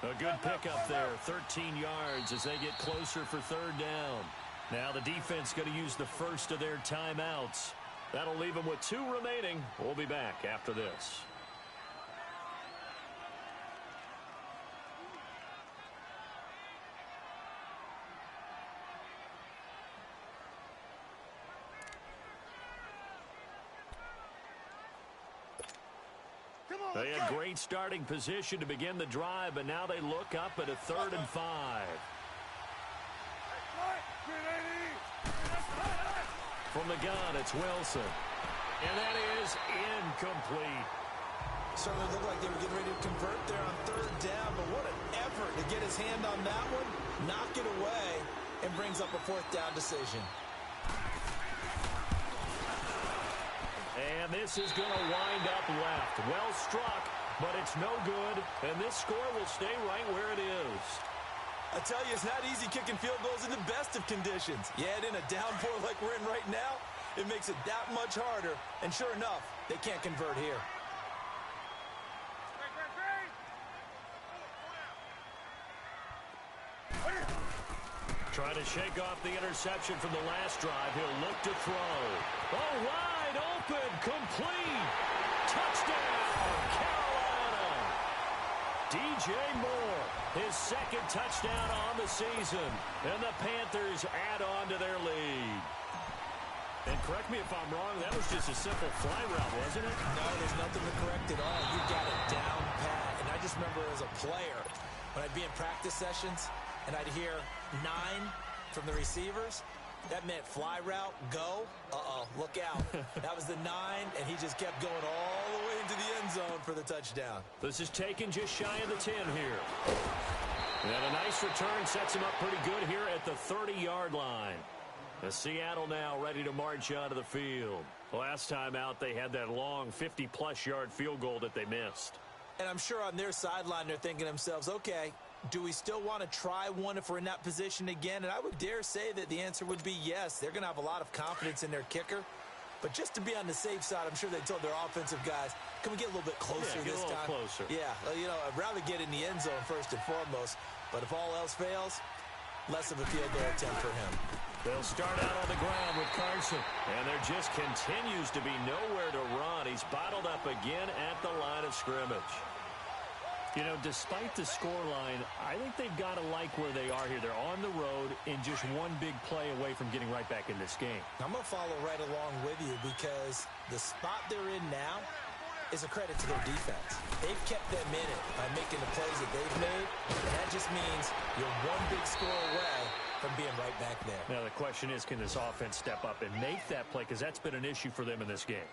A good pickup there, 13 yards as they get closer for 3rd down. Now the defense going to use the first of their timeouts. That'll leave them with 2 remaining. We'll be back after this. They had great starting position to begin the drive, but now they look up at a 3rd and 5. From the gun, it's Wilson. And that is incomplete.
Certainly looked like they were getting ready to convert there on 3rd down, but what an effort to get his hand on that one, knock it away, and brings up a 4th down decision.
And this is going to wind up left. Well struck, but it's no good. And this score will stay right where it is.
I tell you, it's not easy kicking field goals in the best of conditions. You add in a downpour like we're in right now, it makes it that much harder. And sure enough, they can't convert here.
Trying to shake off the interception from the last drive. He'll look to throw. Oh, wide open, complete. Touchdown, Carolina. DJ Moore, his 2nd touchdown on the season. And the Panthers add on to their lead. And correct me if I'm wrong, that was just a simple fly route, wasn't it?
No, there's nothing to correct at all. You got it down pat. And I just remember as a player, when I'd be in practice sessions, and I'd hear 9 from the receivers, that meant fly route, go. Uh-oh, look out. That was the 9, and he just kept going all the way into the end zone for the touchdown.
This is taken just shy of the 10 here. And a nice return sets him up pretty good here at the 30-yard line. The Seattle now ready to march onto the field. Last time out, they had that long 50-plus yard field goal that they missed.
And I'm sure on their sideline they're thinking to themselves, okay, do we still want to try one if we're in that position again? And I would dare say that the answer would be yes. They're going to have a lot of confidence in their kicker. But just to be on the safe side, I'm sure they told their offensive guys, can we get a little bit closer this time?
Closer.
Yeah, I'd rather get in the end zone first and foremost. But if all else fails, less of a field goal attempt for him.
They'll start out on the ground with Carson. And there just continues to be nowhere to run. He's bottled up again at the line of scrimmage. You know, despite the scoreline, I think they've got to like where they are here. They're on the road and just one big play away from getting right back in this game.
I'm going to follow right along with you because the spot they're in now is a credit to their defense. They've kept them in it by making the plays that they've made, and that just means you're one big score away from being right back there.
Now, the question is, can this offense step up and make that play? Because that's been an issue for them in this game.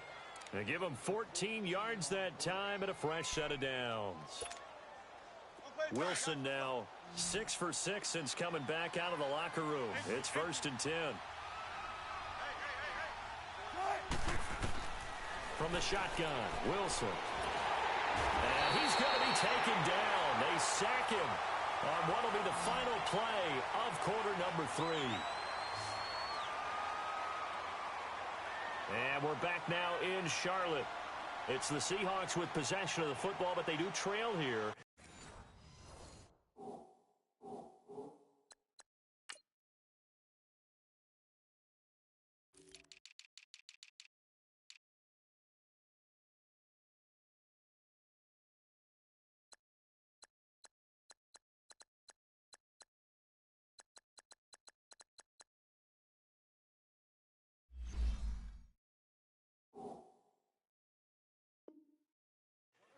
They give them 14 yards that time and a fresh set of downs. Wilson now 6 for 6 since coming back out of the locker room. It's 1st and 10. From the shotgun, Wilson. And he's going to be taken down. They sack him on what will be the final play of quarter number 3. And we're back now in Charlotte. It's the Seahawks with possession of the football, but they do trail here.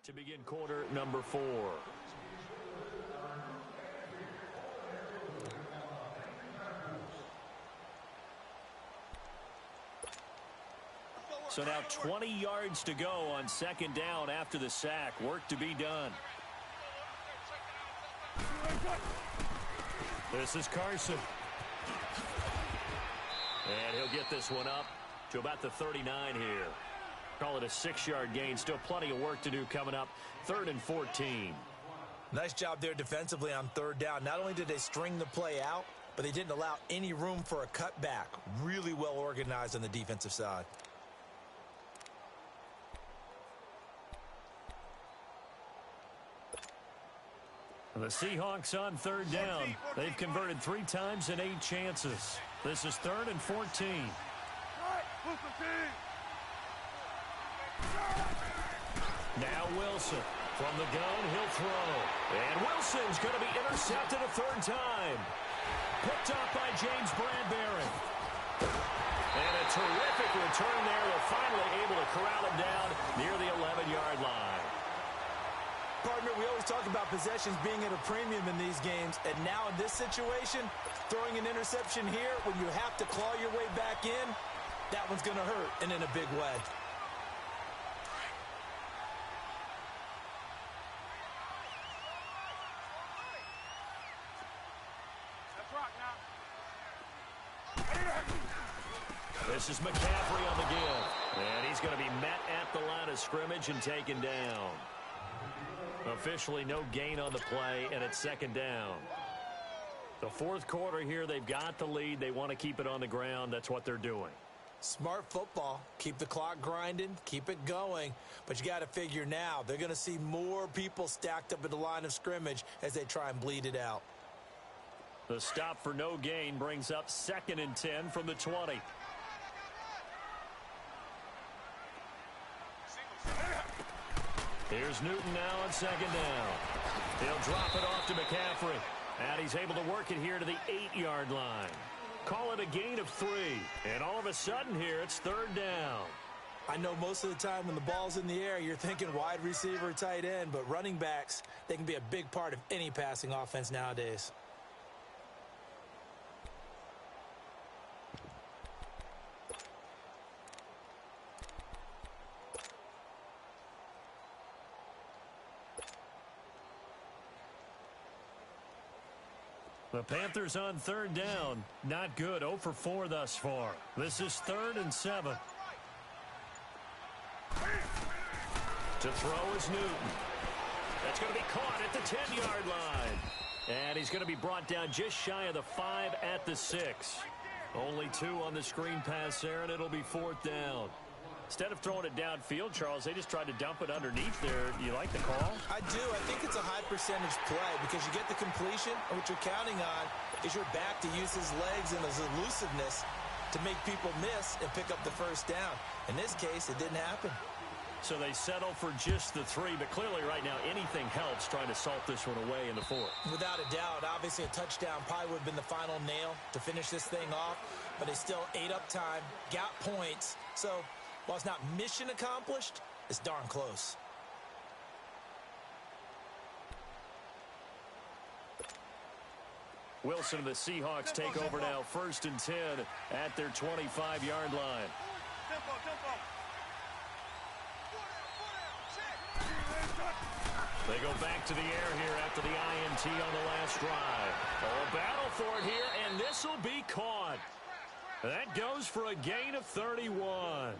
To begin quarter number 4. So now 20 yards to go on 2nd down after the sack. Work to be done. This is Carson. And he'll get this one up to about the 39 here. Call it a 6-yard gain. Still plenty of work to do coming up. 3rd and 14.
Nice job there defensively on 3rd down. Not only did they string the play out, but they didn't allow any room for a cutback. Really well organized on the defensive side.
The Seahawks on 3rd down. They've converted 3 times in 8 chances. This is 3rd and 14. Now Wilson from the gun, he'll throw. And Wilson's going to be intercepted a 3rd time. Picked up by James Bradbury. And a terrific return there. They're finally able to corral him down near the 11-yard line.
Partner, we always talk about possessions being at a premium in these games. And now in this situation, throwing an interception here when you have to claw your way back in, that one's going to hurt, and in a big way.
This is McCaffrey on the give. And he's going to be met at the line of scrimmage and taken down. Officially no gain on the play, and it's 2nd down. The 4th quarter here, they've got the lead. They want to keep it on the ground. That's what they're doing.
Smart football. Keep the clock grinding. Keep it going. But you got to figure now, they're going to see more people stacked up at the line of scrimmage as they try and bleed it out.
The stop for no gain brings up 2nd and 10 from the 20. Here's Newton now on 2nd down. He'll drop it off to McCaffrey. And he's able to work it here to the 8-yard line. Call it a gain of 3. And all of a sudden here, it's 3rd down.
I know most of the time when the ball's in the air, you're thinking wide receiver, tight end. But running backs, they can be a big part of any passing offense nowadays.
The Panthers on 3rd down. Not good. 0 for 4 thus far. This is 3rd and 7. To throw is Newton. That's going to be caught at the 10-yard line. And he's going to be brought down just shy of the 5 at the 6. Only 2 on the screen pass there, and it'll be 4th down. Instead of throwing it downfield, Charles, they just tried to dump it underneath there. You like the call?
I do. I think it's a high percentage play because you get the completion, and what you're counting on is your back to use his legs and his elusiveness to make people miss and pick up the first down. In this case, it didn't happen.
So they settle for just the 3, but clearly right now anything helps trying to salt this one away in the 4th.
Without a doubt, obviously a touchdown probably would have been the final nail to finish this thing off, but they still ate up time, got points. So while it's not mission accomplished, it's darn close.
Wilson and the Seahawks take over now, 1st and 10 at their 25-yard line. They go back to the air here after the INT on the last drive. A battle for it here, and this will be caught. That goes for a gain of 31.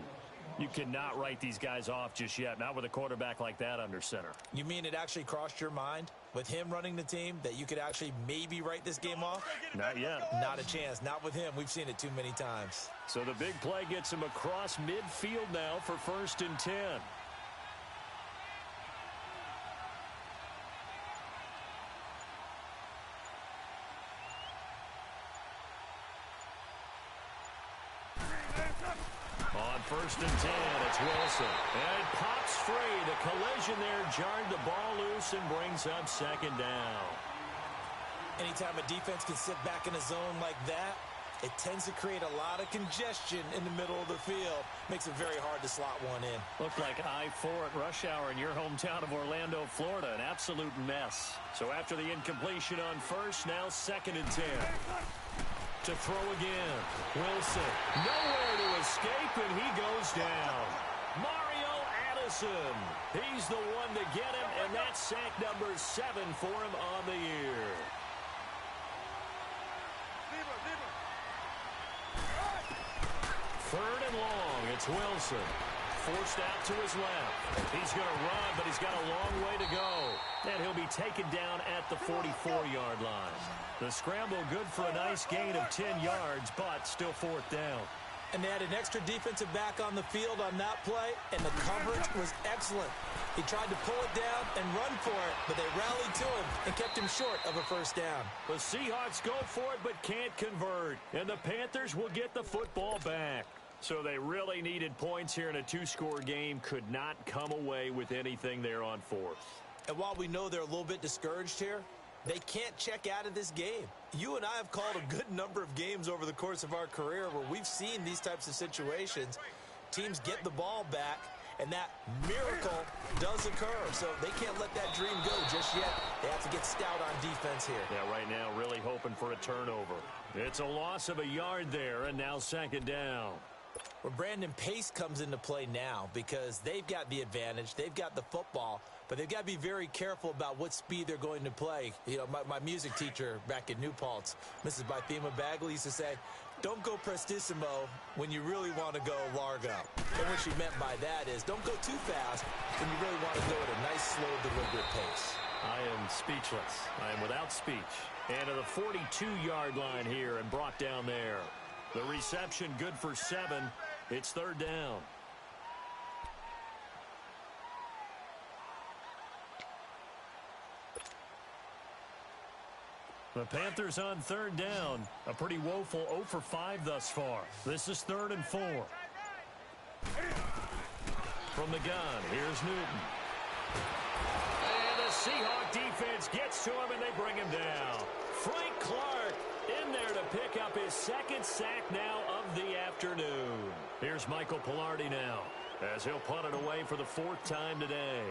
You cannot write these guys off just yet, not with a quarterback like that under center.
You mean it actually crossed your mind with him running the team that you could actually maybe write this game off?
Not yet.
Not a chance. Not with him. We've seen it too many times.
So the big play gets him across midfield now for 1st and 10. On 1st and 10, it's Wilson. And it pops free. The collision there jarred the ball loose and brings up 2nd down.
Anytime a defense can sit back in a zone like that, it tends to create a lot of congestion in the middle of the field. Makes it very hard to slot one in.
Looked like I-4 at rush hour in your hometown of Orlando, Florida. An absolute mess. So after the incompletion on 1st, now 2nd and 10. To throw again. Wilson. Nowhere to escape, and he goes down. Mario Addison. He's the one to get him, and that's sack number 7 for him on the year. Third and long. It's Wilson. Forced out to his left. He's going to run, but he's got a long way to go. And he'll be taken down at the 44-yard line. The scramble good for a nice gain of 10 yards, but still 4th down.
And they had an extra defensive back on the field on that play, and the coverage was excellent. He tried to pull it down and run for it, but they rallied to him and kept him short of a 1st down.
The Seahawks go for it but can't convert, and the Panthers will get the football back. So they really needed points here in a 2-score game. Could not come away with anything there on 4th.
And while we know they're a little bit discouraged here, they can't check out of this game. You and I have called a good number of games over the course of our career where we've seen these types of situations. Teams get the ball back, and that miracle does occur. So they can't let that dream go just yet. They have to get stout on defense here.
Yeah, right now really hoping for a turnover. It's a loss of a yard there, and now 2nd down.
Well, Brandon, pace comes into play now because they've got the advantage. They've got the football, but they've got to be very careful about what speed they're going to play. You know, my music teacher back in New Paltz, Mrs. Bythema Bagley, used to say, don't go prestissimo when you really want to go largo. And what she meant by that is don't go too fast when you really want to go at a nice, slow, deliberate pace.
I am speechless. I am without speech. And to the 42-yard line here and brought down there. The reception good for 7. It's 3rd down. The Panthers on 3rd down. A pretty woeful 0 for 5 thus far. This is 3rd and 4. From the gun, here's Newton. And the Seahawk defense gets to him, and they bring him down. Frank Clark in there to pick up his 2nd sack now of the afternoon. Here's Michael Pilardi now as he'll punt it away for the 4th time today.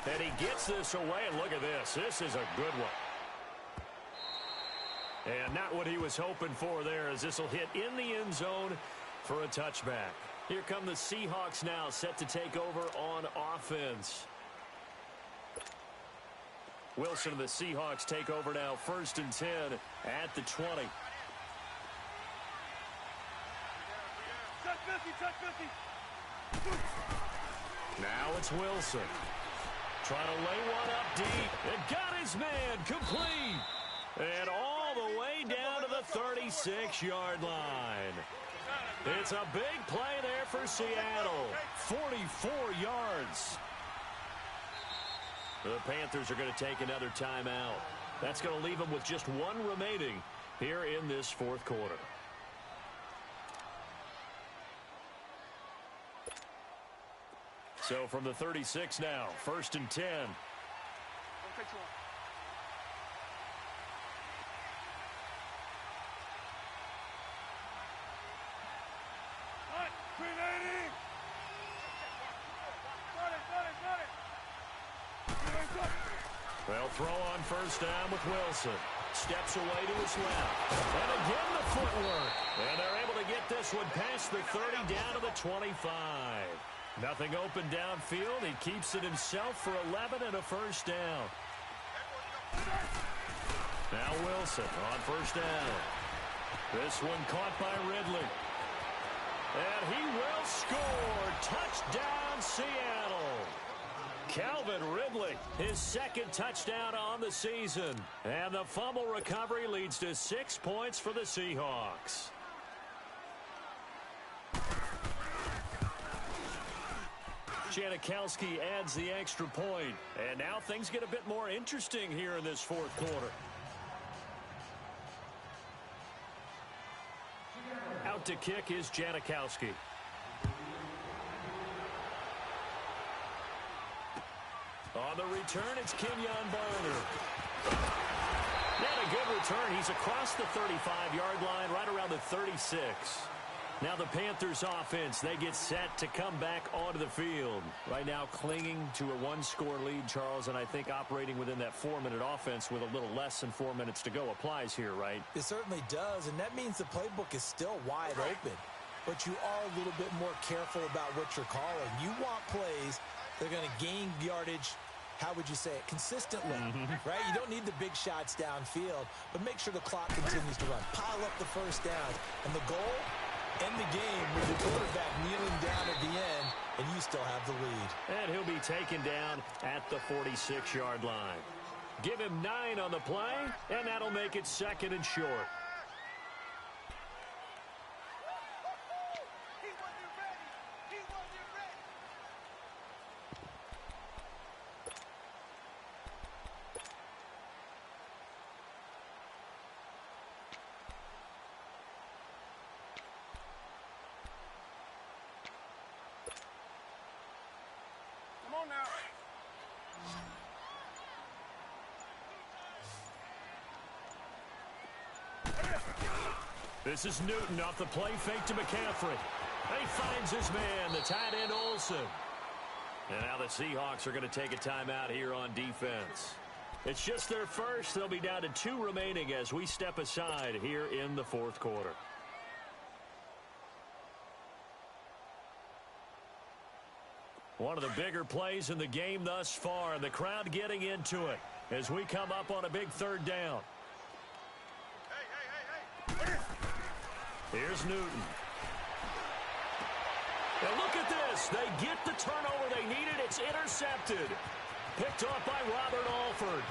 And he gets this away, and look at this. This is a good one. And not what he was hoping for there, as this will hit in the end zone for a touchback. Here come the Seahawks now, set to take over on offense. Wilson and the Seahawks take over now, 1st and 10 at the 20. Now it's Wilson. Trying to lay one up deep. And got his man complete. And all the way down to the 36-yard line. It's a big play there for Seattle. 44 yards. The Panthers are going to take another timeout. That's going to leave them with just one remaining here in this fourth quarter. So from the 36 now, 1st and 10. They'll throw on 1st down with Wilson. Steps away to his left. And again the footwork. And they're able to get this one past the 30 down to the 25. Nothing open downfield. He keeps it himself for 11 and a 1st down. Now Wilson on 1st down. This one caught by Ridley. And he will score. Touchdown, Seattle. Calvin Ridley, his 2nd touchdown on the season. And the fumble recovery leads to 6 points for the Seahawks. Janikowski adds the extra point. And now things get a bit more interesting here in this fourth quarter. Out to kick is Janikowski. On the return, it's Kenyon Barner. And a good return. He's across the 35-yard line, right around the 36. Now the Panthers offense, they get set to come back onto the field. Right now clinging to a one-score lead, Charles, and I think operating within that 4-minute offense with a little less than 4 minutes to go applies here, right?
It certainly does, and that means the playbook is still wide open. But you are a little bit more careful about what you're calling. You want plays that are going to gain yardage, how would you say it, consistently, right? You don't need the big shots downfield, but make sure the clock continues to run. Pile up the 1st down, and the goal, end the game with the quarterback kneeling down at the end, and you still have the lead.
And he'll be taken down at the 46-yard line. Give him 9 on the play, and that'll make it 2nd and short. This is Newton off the play fake to McCaffrey. He finds his man, the tight end Olsen. And now the Seahawks are going to take a timeout here on defense. It's just their first. They'll be down to 2 remaining as we step aside here in the fourth quarter. One of the bigger plays in the game thus far, and the crowd getting into it as we come up on a big 3rd down. Here's Newton. And look at this. They get the turnover they needed. It's intercepted. Picked off by Robert Alford.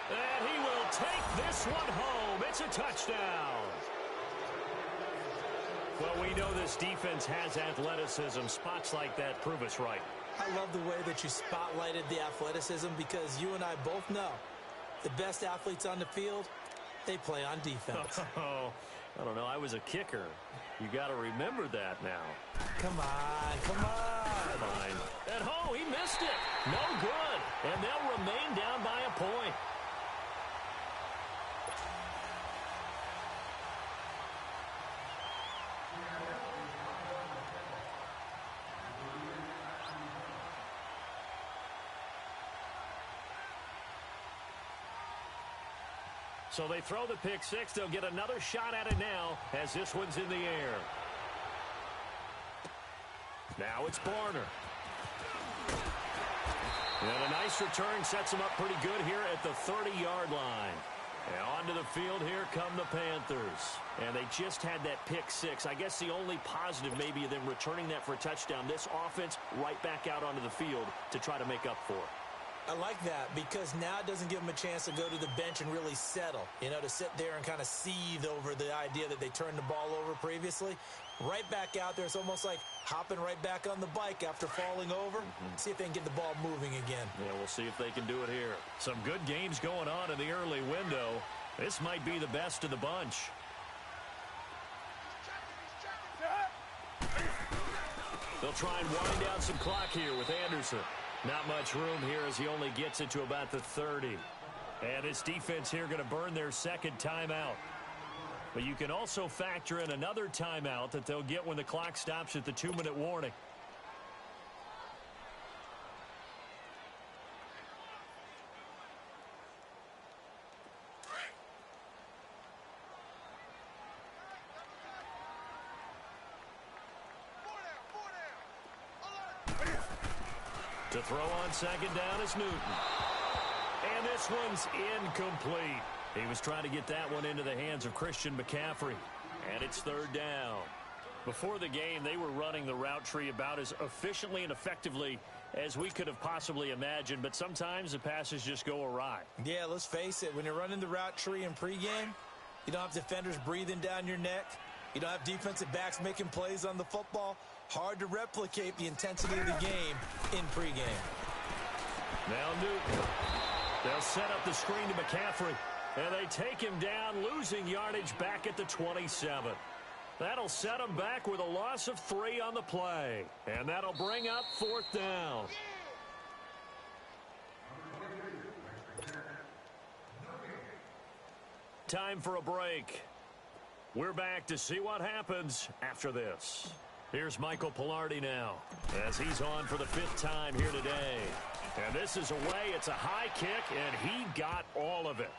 And he will take this one home. It's a touchdown. Well, we know this defense has athleticism. Spots like that prove us right.
I love the way that you spotlighted the athleticism because you and I both know the best athletes on the field, they play on defense.
Oh, I don't know. I was a kicker. You got to remember that now.
Come on, come on.
Fine. And oh, he missed it. No good. And they'll remain down by a point. So they throw the pick six. They'll get another shot at it now as this one's in the air. Now it's Barner. And a nice return sets him up pretty good here at the 30-yard line. And onto the field, here come the Panthers. And they just had that pick six. I guess the only positive maybe of them returning that for a touchdown. This offense right back out onto the field to try to make up for it.
I like that because now it doesn't give them a chance to go to the bench and really settle, to sit there and kind of seethe over the idea that they turned the ball over previously. Right back out there, it's almost like hopping right back on the bike after falling over. See if they can get the ball moving again.
Yeah, we'll see if they can do it here. Some good games going on in the early window. This might be the best of the bunch. They'll try and wind down some clock here with Anderson. Not much room here as he only gets it to about the 30. And this defense here going to burn their second timeout. But you can also factor in another timeout that they'll get when the clock stops at the 2-minute warning. To throw on second down is Newton. And this one's incomplete. He was trying to get that one into the hands of Christian McCaffrey. And it's third down. Before the game, they were running the route tree about as efficiently and effectively as we could have possibly imagined. But sometimes the passes just go awry.
Yeah, let's face it. When you're running the route tree in pregame, you don't have defenders breathing down your neck. You don't have defensive backs making plays on the football. Hard to replicate the intensity of the game in pregame.
Now Newton. They'll set up the screen to McCaffrey. And they take him down, losing yardage back at the 27. That'll set him back with a loss of 3 on the play. And that'll bring up fourth down. Time for a break. We're back to see what happens after this. Here's Michael Palardy now as he's on for the 5th time here today. And this is away. It's a high kick, and he got all of it.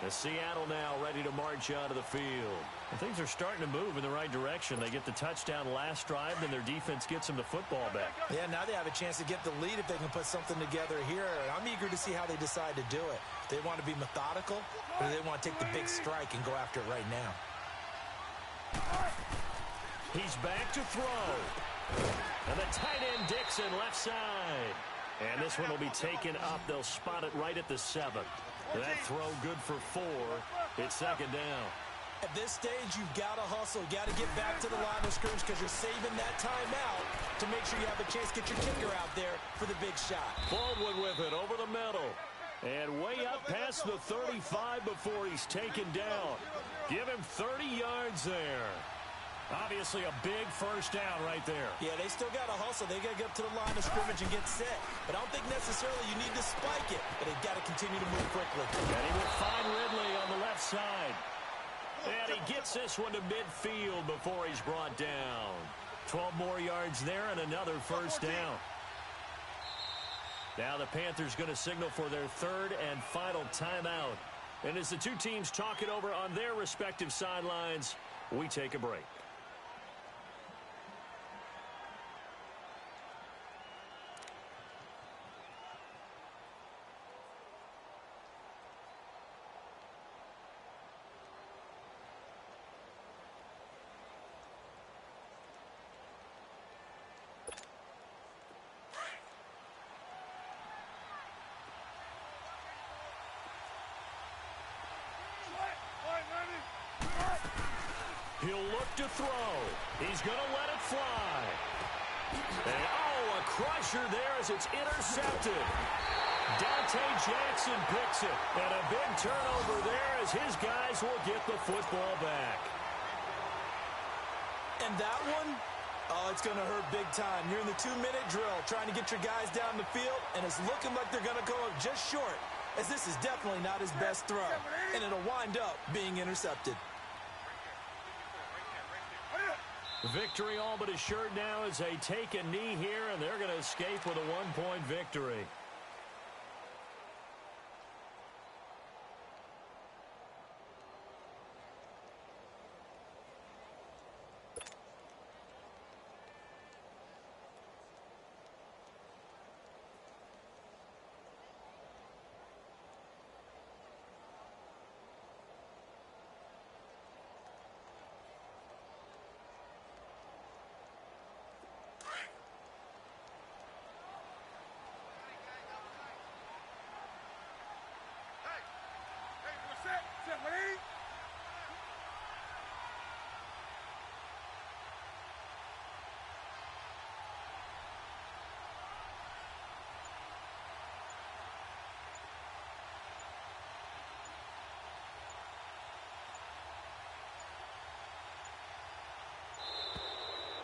The Seattle now ready to march out of the field. And things are starting to move in the right direction. They get the touchdown last drive, then their defense gets them the football back.
Yeah, now they have a chance to get the lead if they can put something together here. I'm eager to see how they decide to do it. They want to be methodical, or they want to take the big strike and go after it right now.
He's back to throw. And the tight end Dixon left side. And this one will be taken up. They'll spot it right at the 7. That throw good for 4. It's second down.
At this stage, you've got to hustle. Got to get back to the line of scrimmage because you're saving that timeout to make sure you have a chance to get your kicker out there for the big shot.
Baldwin with it over the middle. And way up past the 35 before he's taken down. Give him 30 yards there. Obviously a big first down right there.
Yeah, they still got to hustle. They got to get up to the line of scrimmage and get set. But I don't think necessarily you need to spike it. But they've got to continue to move quickly.
And he will find Ridley on the left side. And he gets this one to midfield before he's brought down. 12 more yards there and another first down. Now the Panthers going to signal for their 3rd and final timeout. And as the two teams talk it over on their respective sidelines, we take a break. He'll look to throw. He's going to let it fly. And, a crusher there as it's intercepted. Dante Jackson picks it. And a big turnover there as his guys will get the football back.
And that one, it's going to hurt big time. You're in the 2-minute drill trying to get your guys down the field, and it's looking like they're going to go up just short, as this is definitely not his best throw. And it'll wind up being intercepted.
Victory all but assured now as they take a knee here, and they're going to escape with a 1-point victory.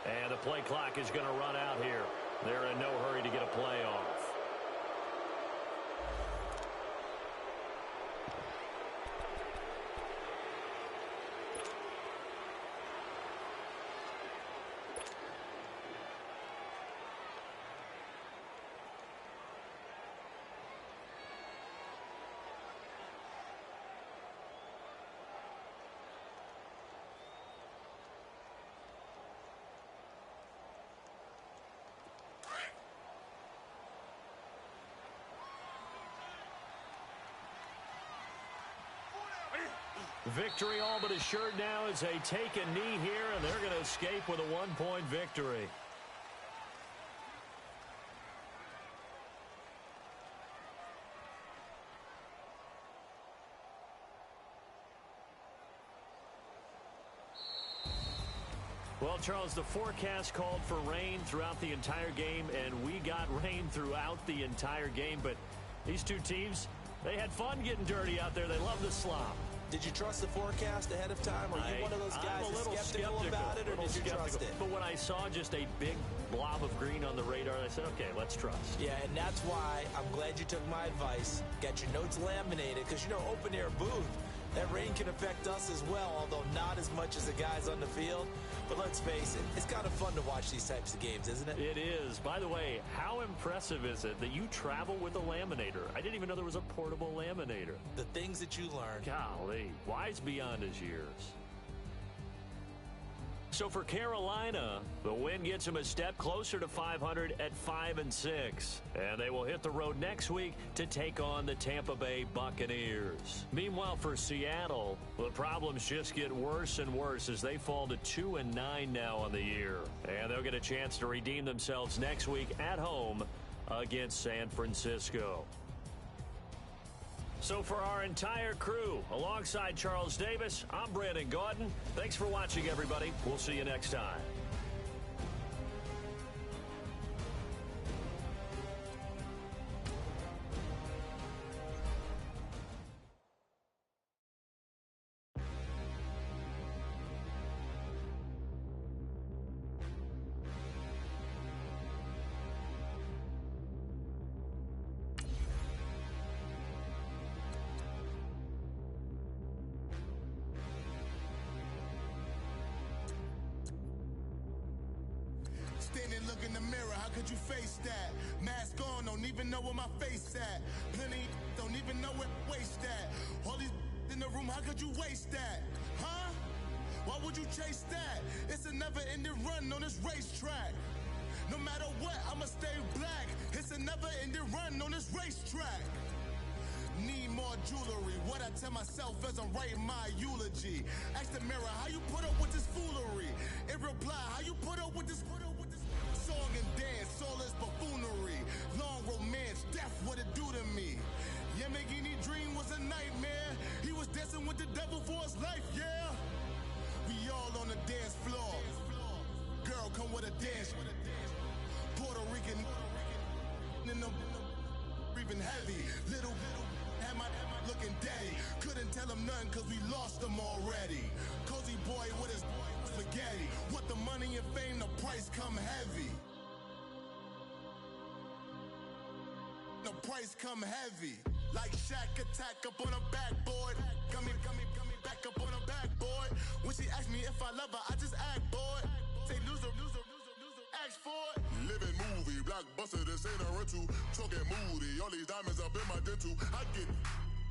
And the play clock is going to run out here. They're in no hurry to get a play off. Victory all but assured now as they take a knee here, and they're going to escape with a one-point victory. Well, Charles, the forecast called for rain throughout the entire game, and we got rain throughout the entire game. But these two teams, they had fun getting dirty out there. They love the slop.
Did you trust the forecast ahead of time? Are you one of those guys that's skeptical about it, or did you trust it?
But when I saw just a big blob of green on the radar, I said, okay, let's trust.
Yeah, and that's why I'm glad you took my advice. Get your notes laminated, because, you know, open-air booth, that rain can affect us as well, although not as much as the guys on the field. But let's face it, it's kind of fun to watch these types of games, isn't it?
It is. By the way, how impressive is it that you travel with a laminator? I didn't even know there was a portable laminator.
The things that you learn.
Golly, wise beyond his years. So for Carolina, the win gets them a step closer to 500 at 5-6. And they will hit the road next week to take on the Tampa Bay Buccaneers. Meanwhile, for Seattle, the problems just get worse and worse as they fall to 2-9 now on the year. And they'll get a chance to redeem themselves next week at home against San Francisco. So for our entire crew, alongside Charles Davis, I'm Brandon Gaudin. Thanks for watching, everybody. We'll see you next time.
Standing, look in the mirror, how could you face that? Mask on, don't even know where my face at. Plenty, don't even know where waste at. All these in the room, how could you waste that? Huh? Why would you chase that? It's a never-ending run on this racetrack. No matter what, I'ma stay black. It's a never-ending run on this racetrack. Need more jewelry, what I tell myself as I'm writing my eulogy. Ask the mirror, how you put up with this foolery? In reply, how you put up with this song and dance, all this buffoonery. Long romance, death, what it do to me. Yamagini dream was a nightmare. He was dancing with the devil for his life, yeah. We all on the dance floor. Girl, come with a dance. Puerto Rican in the breathing heavy. Little had my looking daddy. Couldn't tell him nothing cause we lost him already. Cozy boy with his spaghetti. What the money and fame, the price come heavy. The price come heavy. Like Shaq attack up on a backboard. Gummy, back up on a backboard. When she asked me if I love her, I just act bored. Say loser, ask for it. Living movie, blockbuster, this ain't a rental. Talking moody, all these diamonds up in my dental. I get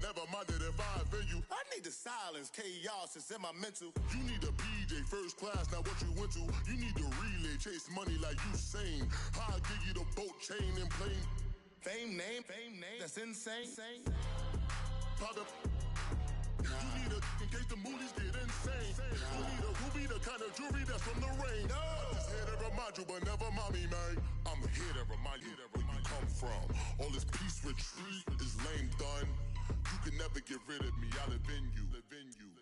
never minded if I offend you. I need the silence, chaos is in my mental. You need a PJ, first class, not what you went to. You need the relay, chase money like you sane. I'll give you the boat, chain, and plane. Fame name, that's insane. Pop up. You need a, in case the moodies get insane. You need a ruby, the kind of jewelry that's from the rain. No. I'm just here to remind you, but never mommy, man. I'm here to remind you where you come from. All this peace retreat is lame done. You can never get rid of me, I live in you.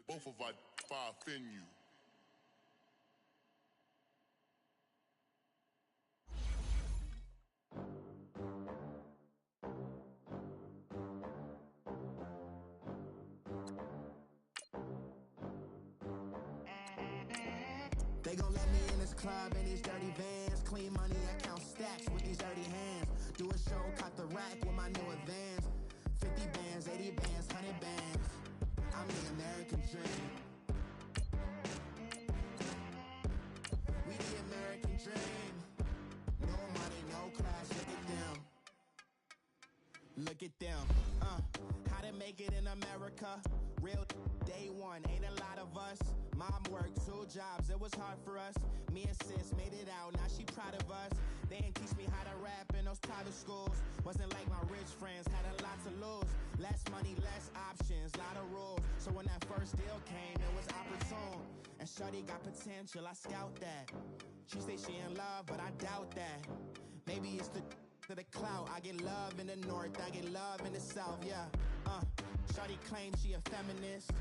Both of our fire fin you. They gon' let me in
this club in these dirty vans. Clean money, I count stacks with these dirty hands. Do a show, cut the rack with my new advance. 50 bands, 80 bands, 100 bands. I'm the American dream. We the American dream. No money, no class, look at them. Look at them, how to make it in America. Real day one, ain't a lot of us. Mom worked 2 jobs, it was hard for us. Me and sis made it out, now she proud of us. They didn't teach me how to rap in those private schools. Wasn't like my rich friends, had a lot to lose. Less money, less options, lot of rules. So when that first deal came, it was opportune. And shawty got potential, I scout that. She say she in love, but I doubt that. Maybe it's to the clout. I get love in the north, I get love in the south, yeah. Shawty claims she a feminist.